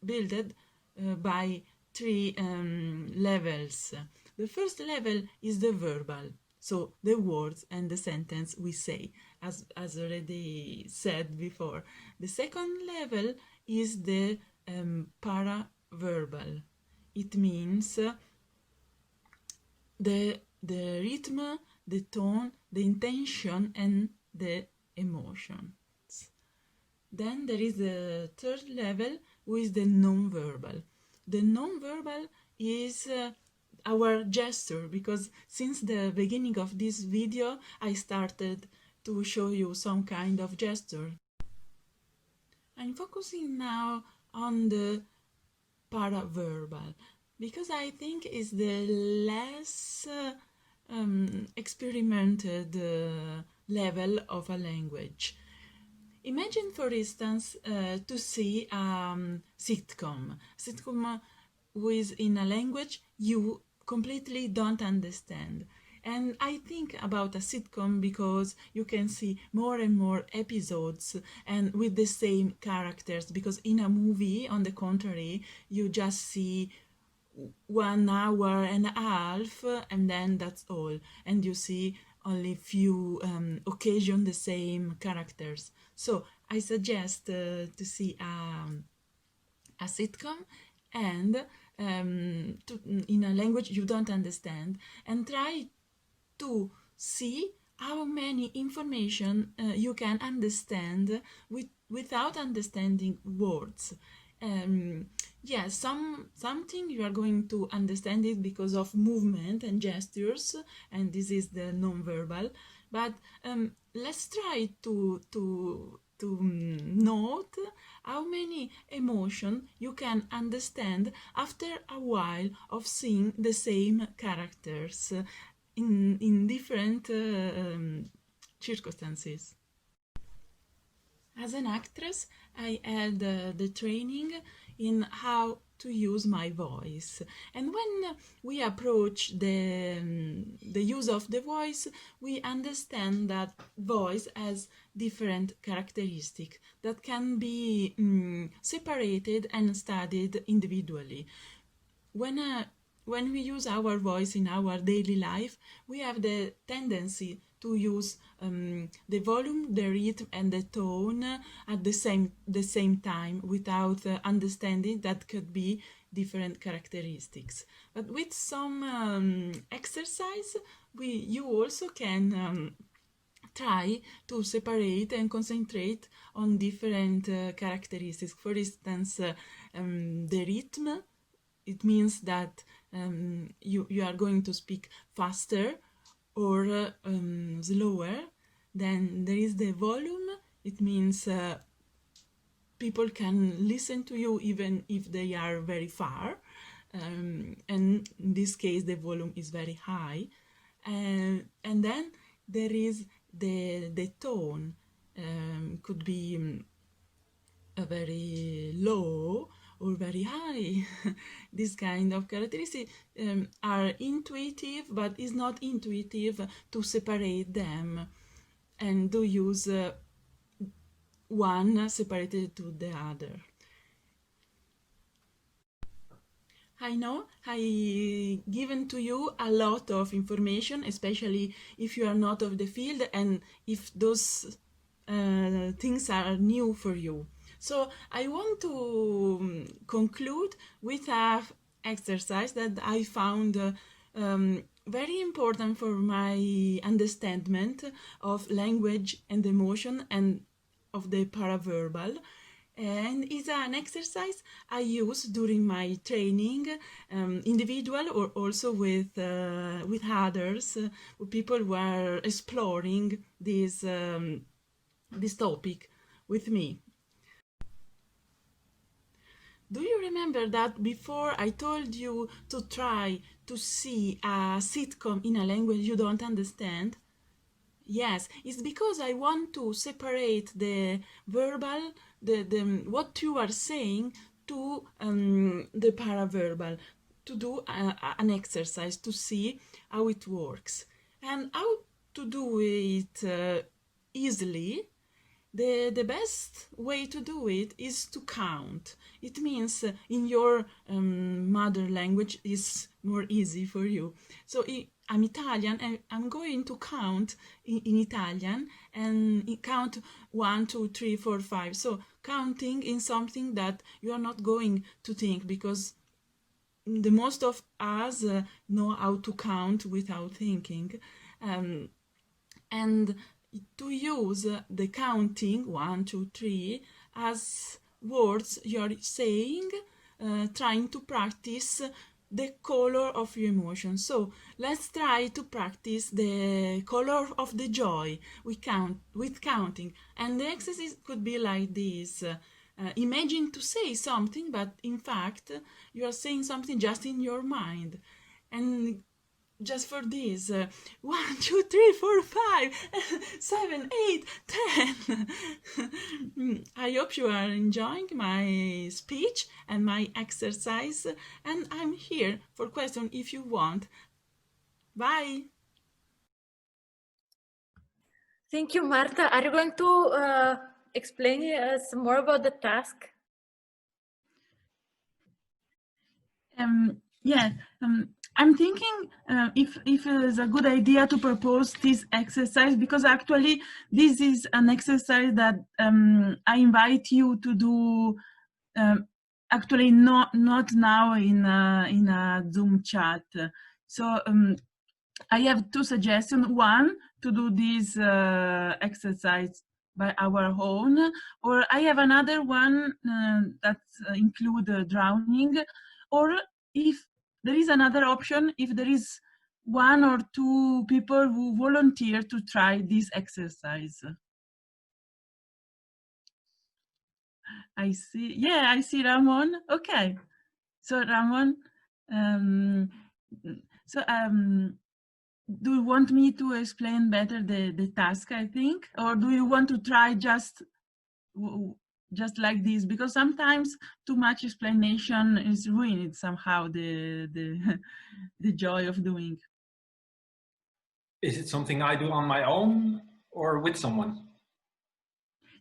Speaker 13: built by three levels. The first level is the verbal, so the words and the sentence we say, as already said before. The second level is the paraverbal. It means the rhythm, the tone, the intention, and the emotions. Then there is the third level, which is the non-verbal. The non-verbal is our gesture, because since the beginning of this video I started to show you some kind of gesture. I'm focusing now on the paraverbal because I think it's the less experimented level of a language. Imagine, for instance, to see a sitcom with in a language you completely don't understand. And I think about a sitcom because you can see more and more episodes and with the same characters, because in a movie, on the contrary, you just see 1 hour and a half and then that's all, and you see only few occasion the same characters. So I suggest to see a sitcom and in a language you don't understand, and try to see how many information you can understand without understanding words. Yes, something you are going to understand it because of movement and gestures, and this is the non-verbal. But let's try to note how many emotion you can understand after a while of seeing the same characters in different circumstances. As an actress, I had the training in how to use my voice, and when we approach the use of the voice, we understand that voice has different characteristics that can be separated and studied individually. When we use our voice in our daily life, we have the tendency to use the volume, the rhythm, and the tone at the same time without understanding that could be different characteristics. But with some exercise, you also can try to separate and concentrate on different characteristics. For instance, the rhythm. It means that you are going to speak faster or slower. Then there is the volume. It means people can listen to you even if they are very far. And in this case, the volume is very high. And then there is the tone. Could be a very low or very high. This kind of characteristics are intuitive, but it's not intuitive to separate them and to use one separated to the other. I know I given to you a lot of information, especially if you are not of the field and if those things are new for you. So I want to conclude with an exercise that I found very important for my understanding of language and emotion and of the paraverbal. And it's an exercise I use during my training, individual or also with others, people who are exploring this topic with me. Do you remember that before I told you to try to see a sitcom in a language you don't understand? Yes, it's because I want to separate the verbal, the what you are saying, to the paraverbal, to do an exercise to see how it works. And how to do it easily, the best way to do it is to count. It means in your mother language is more easy for you. So I'm Italian and I'm going to count in Italian and count 1, 2, 3, 4, 5. So counting in something that you are not going to think, because the most of us know how to count without thinking. And to use the counting 1, 2, 3 as words you're saying, trying to practice the color of your emotion. So let's try to practice the color of the joy with counting. And the exercise could be like this. Imagine to say something, but in fact you are saying something just in your mind. And just for this, 1, 2, 3, 4, 5, 7, 8, 10. I hope you are enjoying my speech and my exercise, and I'm here for questions if you want. Bye.
Speaker 2: Thank you, Marta. Are you going to explain us more about the task?
Speaker 13: Yeah. I'm thinking if it's a good idea to propose this exercise, because actually this is an exercise that I invite you to do. Actually, not now in a Zoom chat. So I have two suggestions. One, to do this exercise by our own, or I have another one that include drowning, or if there is another option, if there is 1 or 2 people who volunteer to try this exercise. I see. Yeah, I see Ramon. Okay. So Ramon, do you want me to explain better the task, I think? Or do you want to try just like this? Because sometimes too much explanation is ruining somehow the joy of doing.
Speaker 16: Is it something I do on my own or with someone?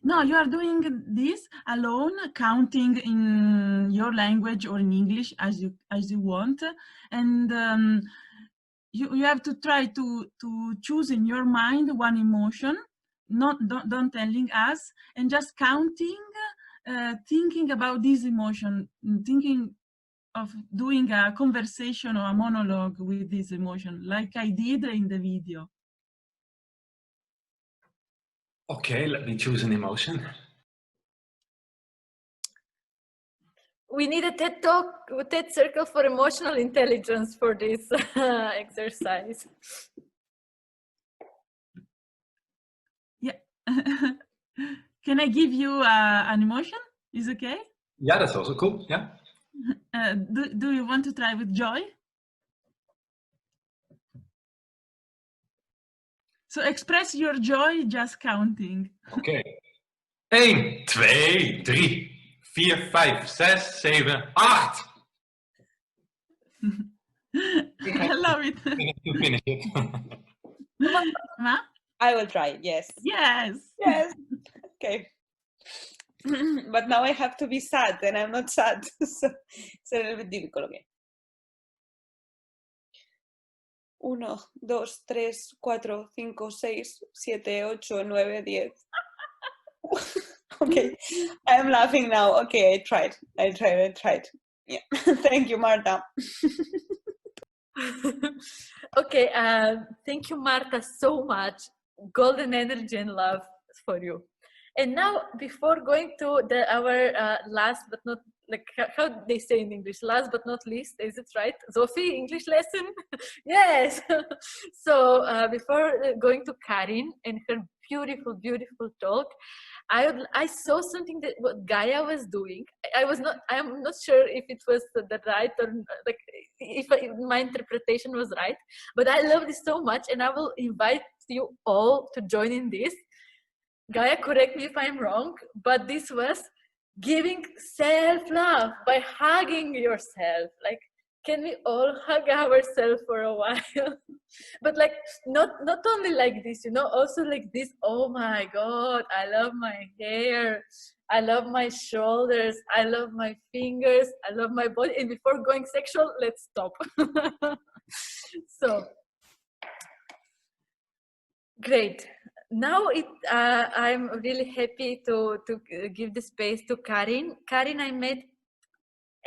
Speaker 13: No, you are doing this alone, counting in your language or in English as you want, and you have to try to choose in your mind one emotion, don't telling us, and just counting, thinking about this emotion, thinking of doing a conversation or a monologue with this emotion, like I did in the video.
Speaker 16: Okay, let me choose an emotion.
Speaker 2: We need a TED Talk, TED Circle for Emotional Intelligence for this exercise.
Speaker 13: Yeah. Can I give you an emotion? Is okay?
Speaker 16: Yeah, that's also cool. Yeah.
Speaker 13: Do you want to try with joy? So express your joy just counting.
Speaker 16: Okay. 1, 2, 3, 4, 5, 6, 7, 8.
Speaker 13: I love it.
Speaker 16: To finish it.
Speaker 17: I will try, yes.
Speaker 13: Yes.
Speaker 17: Yes. Okay. But now I have to be sad, and I'm not sad. So it's a little bit difficult, okay. 1, 2, 3, 4, 5, 6, 7, 8, 9, 10. Okay, I'm laughing now. Okay, I tried. Yeah. Thank you, Marta.
Speaker 2: Okay, thank you, Marta, so much. Golden energy and love for you. And now, before going to our last but not, like how they say in English, last but not least, is it right? Sophie, English lesson? Yes. So before going to Karin and her beautiful, beautiful talk, I saw something that what Gaia was doing. I'm not sure if it was the right or like if my interpretation was right, but I love this so much, and I will invite you all to join in this. Gaia, correct me if I'm wrong, but this was giving self-love by hugging yourself. Like can we all hug ourselves for a while? But like not only like this, also like this. Oh my God, I love my hair, I love my shoulders, I love my fingers, I love my body. And before going sexual, let's stop. So great. Now I'm really happy to give the space to Karin. Karin, I met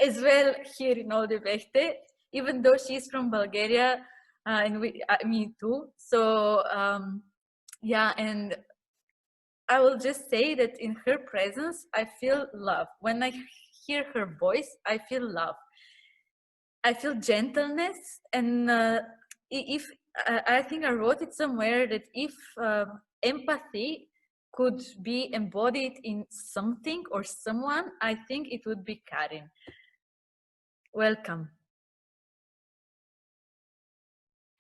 Speaker 2: as well here in Olduvchte, even though she's from Bulgaria, and me too. So yeah, and I will just say that in her presence, I feel love. When I hear her voice, I feel love. I feel gentleness, and if I think I wrote it somewhere that if empathy could be embodied in something or someone, I think it would be Karin. Welcome.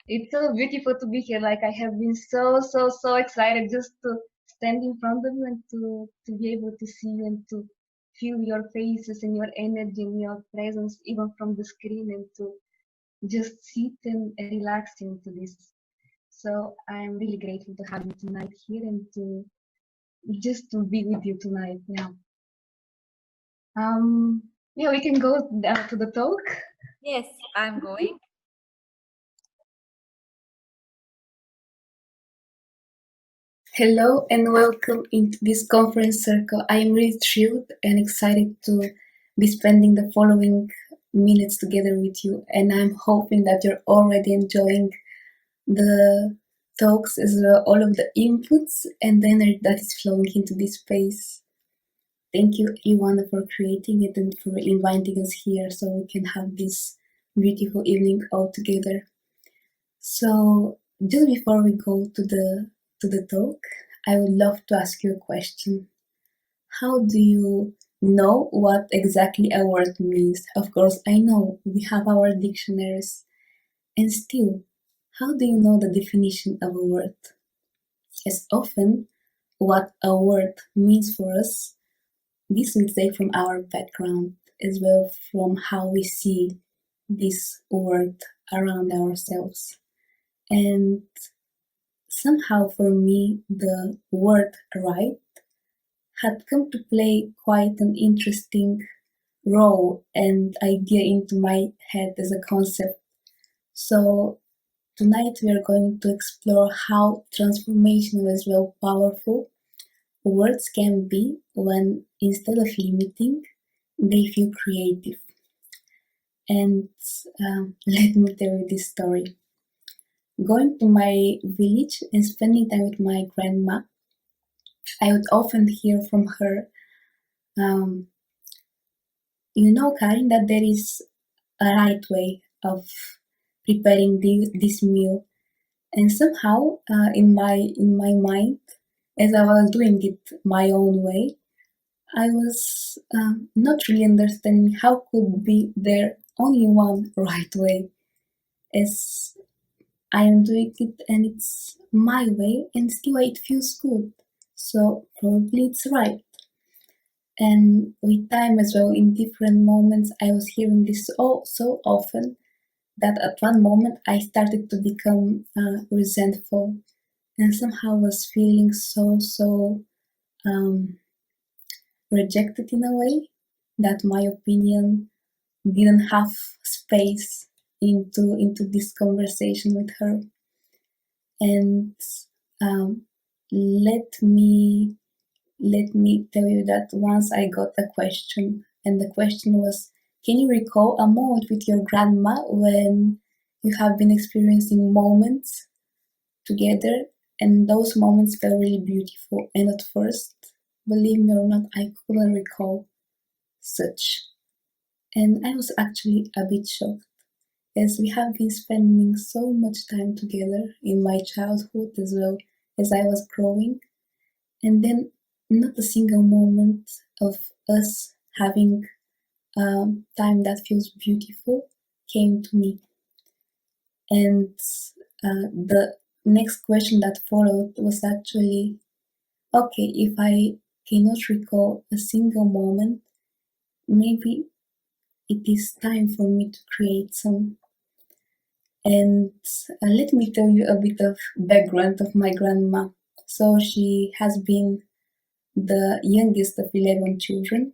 Speaker 18: It's so beautiful to be here. Like I have been so excited just to stand in front of you and to be able to see you and to feel your faces and your energy and your presence even from the screen, and to just sit and relax into this. So I'm really grateful to have you tonight here and to just to be with you tonight. Yeah. Yeah, we can go to the talk.
Speaker 2: Yes, I'm going.
Speaker 18: Hello and welcome into this conference circle. I am really thrilled and excited to be spending the following minutes together with you, and I'm hoping that you're already enjoying the talks as well, all of the inputs and the energy that is flowing into this space. Thank you, Joanna, for creating it and for inviting us here so we can have this beautiful evening all together. So just before we go to the talk, I would love to ask you a question. How do you know what exactly a word means? Of course, I know we have our dictionaries, and still, how do you know the definition of a word? As often, what a word means for us, this will take from our background as well from how we see this word around ourselves. And somehow for me, the word right had come to play quite an interesting role and idea into my head as a concept. So tonight we are going to explore how transformational as well powerful words can be when instead of limiting, they feel creative. And let me tell you this story. Going to my village and spending time with my grandma, I would often hear from her, you know, Karin, that there is a right way of preparing this meal. And somehow, in my mind, as I was doing it my own way, I was not really understanding how could be there only one right way, as I am doing it and it's my way, and still it feels good. So probably it's right. And with time as well, in different moments, I was hearing this so often that at one moment I started to become resentful, and somehow was feeling so rejected in a way that my opinion didn't have space into this conversation with her. And um, let me tell you that once I got a question, and the question was, can you recall a moment with your grandma when you have been experiencing moments together and those moments felt really beautiful? And at first, believe me or not, I couldn't recall such. And I was actually a bit shocked, as we have been spending so much time together in my childhood as well as I was growing, and then not a single moment of us having time that feels beautiful came to me. And the next question that followed was actually, okay, if I cannot recall a single moment, maybe it is time for me to create some. And let me tell you a bit of background of my grandma. So she has been the youngest of 11 children,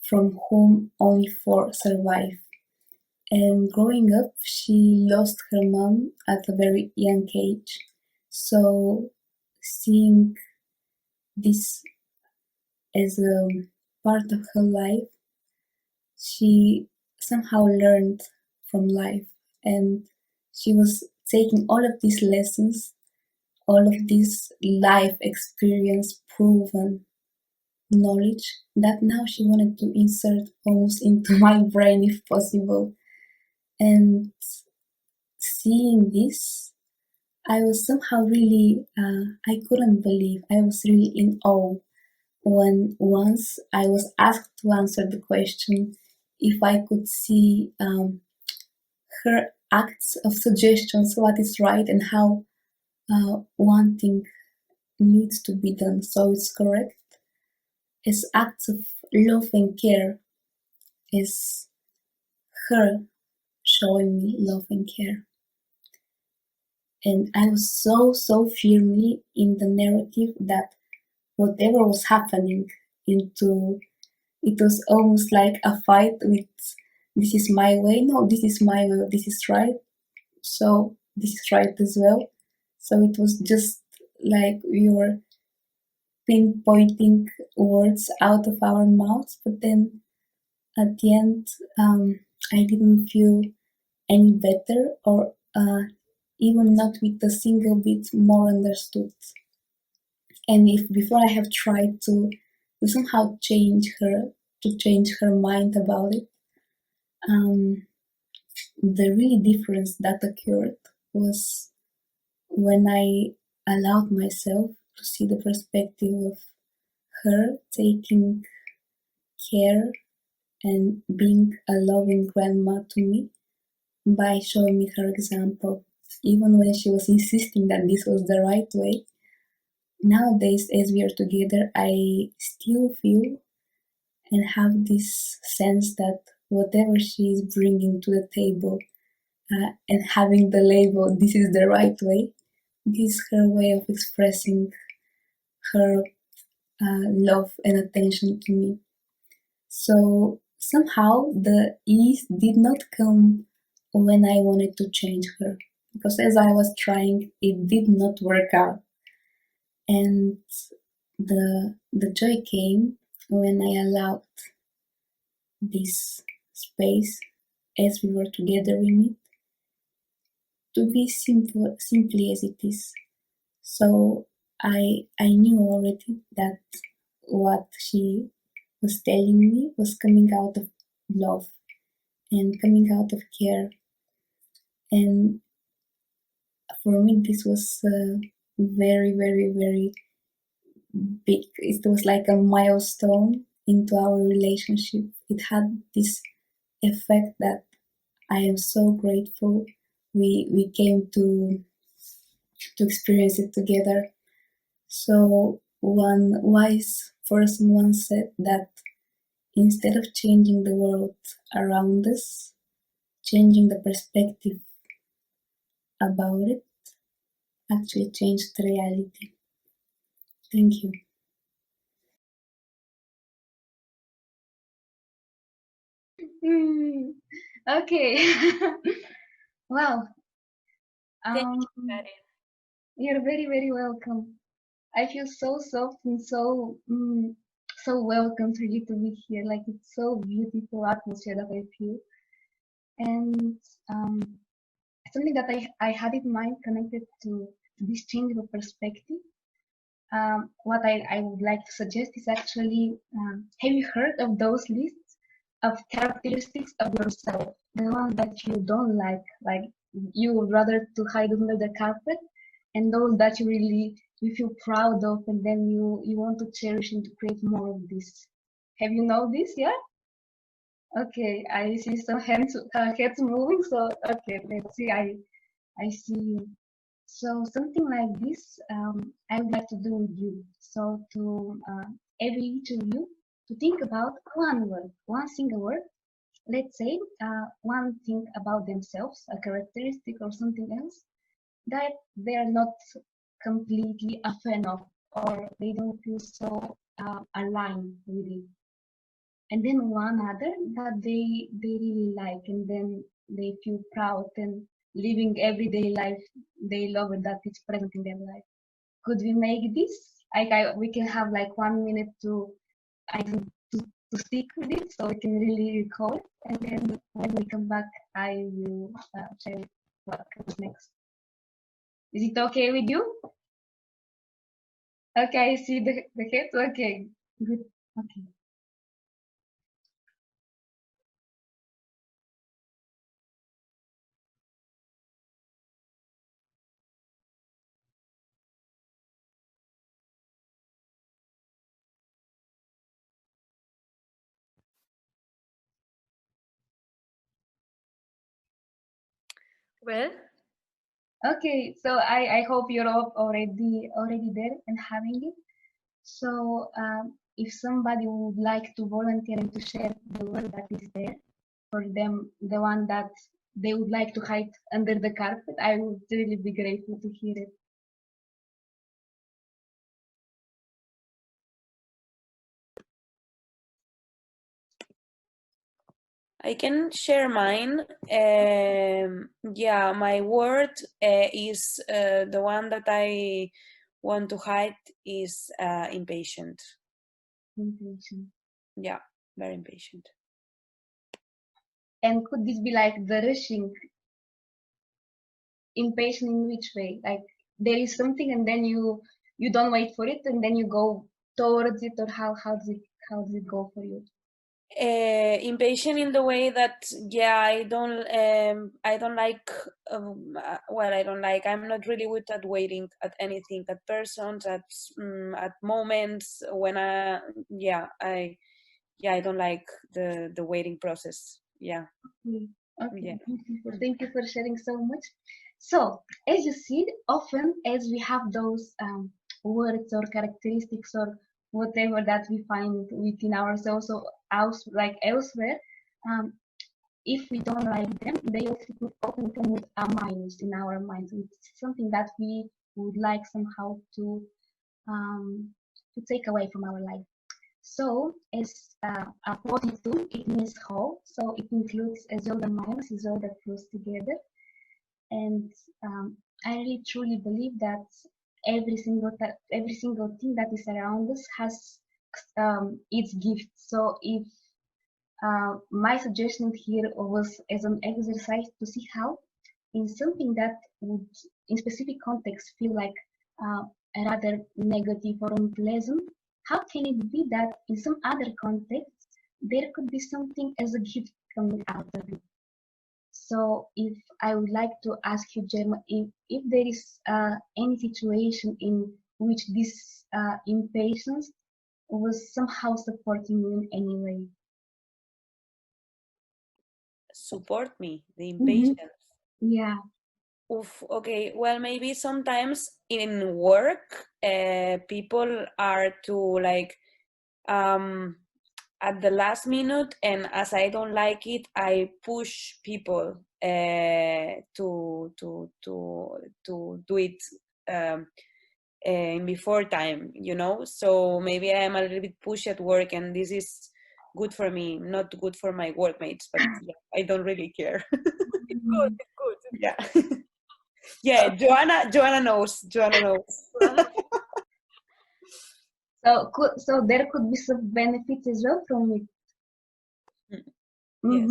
Speaker 18: from whom only 4 survive. And growing up, she lost her mom at a very young age. So seeing this as a part of her life, she somehow learned from life, and she was taking all of these lessons, all of this life experience proven knowledge that now she wanted to insert almost into my brain if possible. And seeing this, I was somehow really, I couldn't believe, I was really in awe when once I was asked to answer the question if I could see her acts of suggestions, what is right and how one thing needs to be done so it's correct, as acts of love and care, is her showing me love and care. And I was so firmly in the narrative that whatever was happening into, it was almost like a fight with, this is my way, no, this is my way, this is right, so this is right as well. So it was just like we were pinpointing words out of our mouths, but then at the end, I didn't feel any better, or even not with a single bit more understood. And if before I have tried to somehow change her mind about it, the really difference that occurred was when I allowed myself to see the perspective of her taking care and being a loving grandma to me by showing me her example, even when she was insisting that this was the right way. Nowadays, as we are together, I still feel and have this sense that whatever she is bringing to the table and having the label, this is the right way, this is her way of expressing her love and attention to me. So somehow the ease did not come when I wanted to change her, because as I was trying, it did not work out. And the joy came when I allowed this space, as we were together in it, to be simply as it is. So I knew already that what she was telling me was coming out of love and coming out of care. And for me, this was very big. It was like a milestone into our relationship. It had this effect that I am so grateful we came to experience it together. So one wise person once said that instead of changing the world around us, changing the perspective about it actually changed the reality. Thank you.
Speaker 1: Okay. Well,
Speaker 2: Thank you, Karin.
Speaker 1: you're very welcome. I feel so soft and so welcome for you to be here. Like it's so beautiful atmosphere that I feel, and something that I had in mind connected to this change of perspective. What I would like to suggest is actually, have you heard of those lists of characteristics of yourself? The one that you don't like you would rather to hide under the carpet, and those that you feel proud of, and then you want to cherish and to create more of this. Have you know this? Yeah. Okay, I see some heads moving. So okay, let's see. I see. So something like this, I would like to do with you. So to every each of you to think about one word, one single word
Speaker 18: let's say one thing about themselves, a characteristic or something else that they are not completely a fan of, or they don't feel so aligned with it. And then one other that they really like, and then they feel proud and living everyday life. They love it that it's present in their life. Could we make this? We can have like 1 minute to to stick with it, so we can really recall it. And then when we come back, I will share what comes next. Is it okay with you? Okay, I see the head. Okay, good. Okay.
Speaker 2: Well,
Speaker 18: okay. So I hope you're all already there and having it. So if somebody would like to volunteer and to share the word that is there for them, the one that they would like to hide under the carpet, I would really be grateful to hear it.
Speaker 17: I can share mine. Yeah, my word is the one that I want to hide is impatient.
Speaker 18: Impatient.
Speaker 17: Yeah, very impatient.
Speaker 18: And could this be like the rushing? Impatient in which way? Like there is something and then you don't wait for it and then you go towards it, or how does it go for you?
Speaker 17: Impatient in the way that I don't like well, I don't like, I'm not really good at waiting at anything, at persons, at moments when I don't like the waiting process.
Speaker 18: Okay,
Speaker 17: Yeah.
Speaker 18: beautiful. Thank you for sharing so much. So as you see, often as we have those words or characteristics or whatever that we find within ourselves or like elsewhere, um, if we don't like them, they often come with a minus in our minds. It's something that we would like somehow to take away from our life. So as a positive, it means whole. So it includes as all the minus, is all that flows together. And I really truly believe that every single thing that is around us has its gift. So if my suggestion here was as an exercise to see how in something that would in specific context feel like rather negative or unpleasant, how can it be that in some other context there could be something as a gift coming out of it? So if I would like to ask you, Gemma, if there is any situation in which this impatience was somehow supporting you in any way.
Speaker 17: Support me, the impatience.
Speaker 18: Yeah.
Speaker 17: Oof, okay, well, maybe sometimes in work, people are too like at the last minute, and as I don't like it, I push people to do it in before time, so maybe I am a little bit pushy at work, and this is good for me, not good for my workmates, but I don't really care.
Speaker 2: It's good.
Speaker 17: Yeah. Yeah, Joanna knows.
Speaker 18: So there could be some benefits as well from it.
Speaker 17: Yes.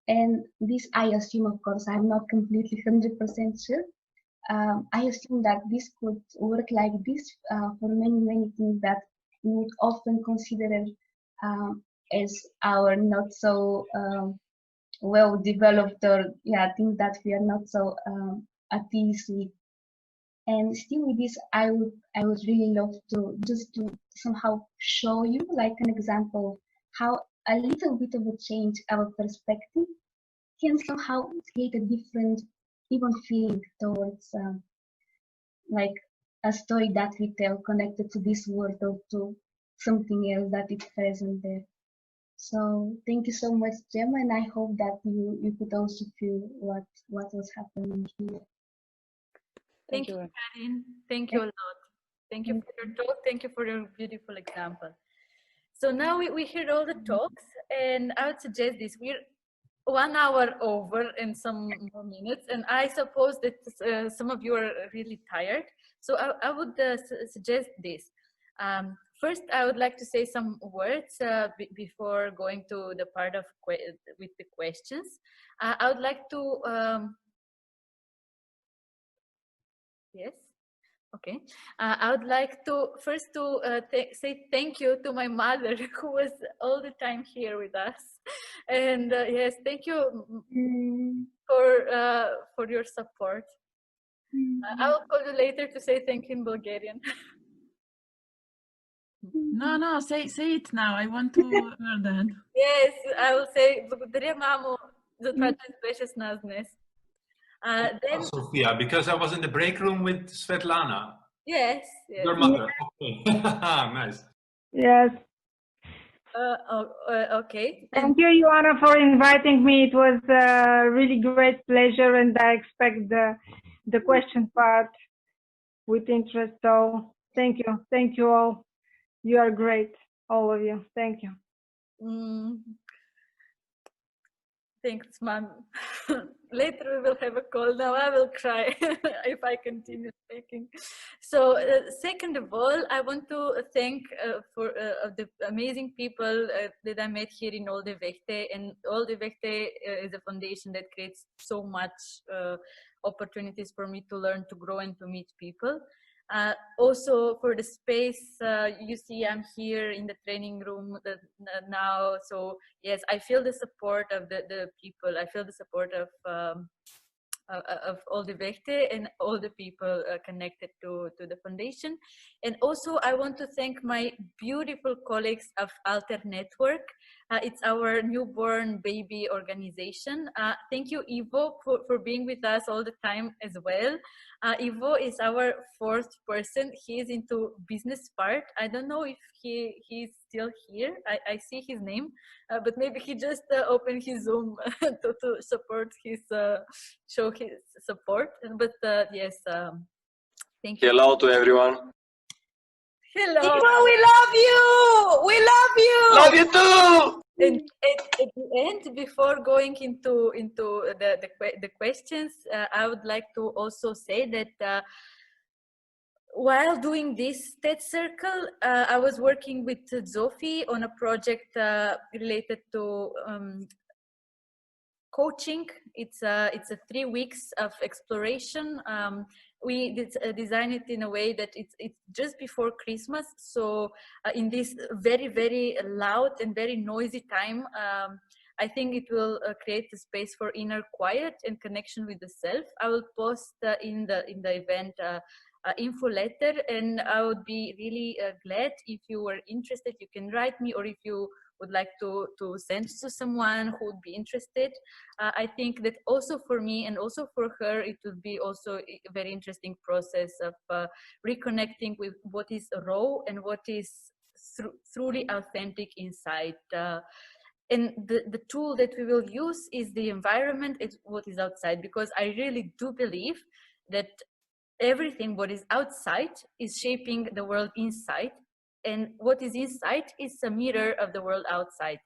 Speaker 18: And this, I assume, of course, I'm not completely 100% sure. I assume that this could work like this for many things that we would often consider as our not so well developed, or things that we are not so at ease with. And still with this, I would really love to just to somehow show you like an example of how a little bit of a change our perspective can somehow create a different even feeling towards like a story that we tell connected to this world or to something else that is present there. So thank you so much, Gemma, and I hope that you could also feel what was happening here.
Speaker 2: Thank you, Karin. Thank you a lot. Thank you for your talk. Thank you for your beautiful example. So now we heard all the talks, and I would suggest this. We're 1 hour over and some more minutes, and I suppose that some of you are really tired. So I would suggest this. First, I would like to say some words before going to the part of with the questions. I would like to yes. Okay. I would like to first say thank you to my mother who was all the time here with us, and yes, thank you for your support. I will call you later to say thank you in Bulgarian.
Speaker 13: No, say it now. I want to hear that.
Speaker 2: Yes, I will say благодаря, мамо, за това, че беше с нас днес. Then
Speaker 16: Sophia, because I was in the break room with Svetlana.
Speaker 2: Yes, yes.
Speaker 16: Your mother. Okay. Nice.
Speaker 19: Yes.
Speaker 2: Okay.
Speaker 19: Thank you, Joanna, for inviting me. It was a really great pleasure, and I expect the question part with interest. So thank you. Thank you all. You are great, all of you. Thank you.
Speaker 2: Thanks, Mom. Later we will have a call. Now I will cry if I continue speaking. So, second of all, I want to thank for the amazing people that I met here in Olde Vechte. And Olde Vechte is a foundation that creates so much opportunities for me to learn, to grow, and to meet people. Also for the space, you see I'm here in the training room now, so yes, I feel the support of the people. I feel the support of all the Vechte and all the people connected to the foundation. And also I want to thank my beautiful colleagues of Alter Network. It's our newborn baby organization. Thank you, Ivo, for being with us all the time as well. Ivo is our fourth person. He is into business part. I don't know if he's still here. I see his name, but maybe he just opened his Zoom to support his, show his support. But yes, thank you.
Speaker 20: Hello to everyone.
Speaker 2: Hello.
Speaker 9: Ivo, we love you. We love you.
Speaker 20: Love you too.
Speaker 2: And at the end, before going into the questions, I would like to also say that while doing this TED Circle, I was working with Zofi on a project related to coaching. It's a 3 weeks of exploration. We design it in a way that it's just before Christmas. So in this very, very loud and very noisy time, I think it will create a space for inner quiet and connection with the self. I will post in the event info letter, and I would be really glad if you were interested. You can write me, or if you would like to send to someone who would be interested. I think that also for me and also for her, it would be also a very interesting process of reconnecting with what is raw and what is truly authentic inside. And the tool that we will use is the environment, it's what is outside, because I really do believe that everything what is outside is shaping the world inside, and what is inside is a mirror of the world outside.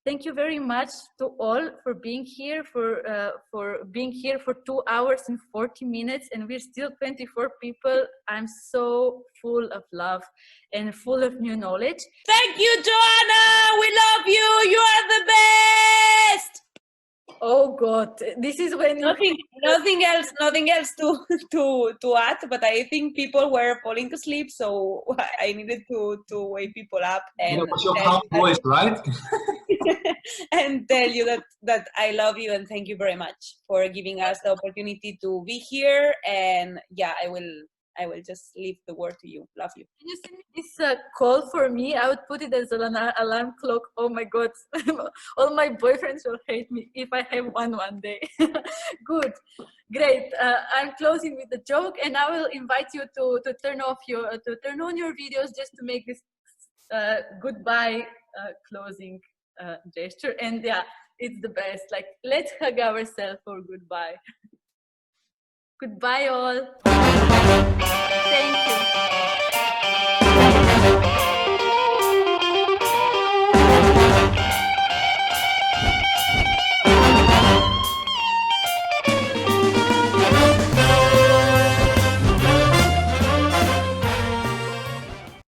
Speaker 2: Thank you very much to all for being here, for being here for 2 hours and 40 minutes, and we're still 24 people. I'm so full of love and full of new knowledge.
Speaker 9: Thank you, Joanna. We love you. You are the best.
Speaker 2: Oh God, this is when
Speaker 9: nothing else to add. But I think people were falling asleep, so I needed to wake people up and
Speaker 16: That was your calm voice, right?
Speaker 9: and tell you that I love you and thank you very much for giving us the opportunity to be here. And yeah, I will just leave the word to you. Love you.
Speaker 2: Can you send me this call for me? I would put it as an alarm clock. Oh my God, all my boyfriends will hate me if I have one day. Good, great. I'm closing with the joke, and I will invite you to turn on your videos just to make this goodbye closing gesture. And yeah, it's the best. Like, let's hug ourselves for goodbye. Goodbye, all. Thank you.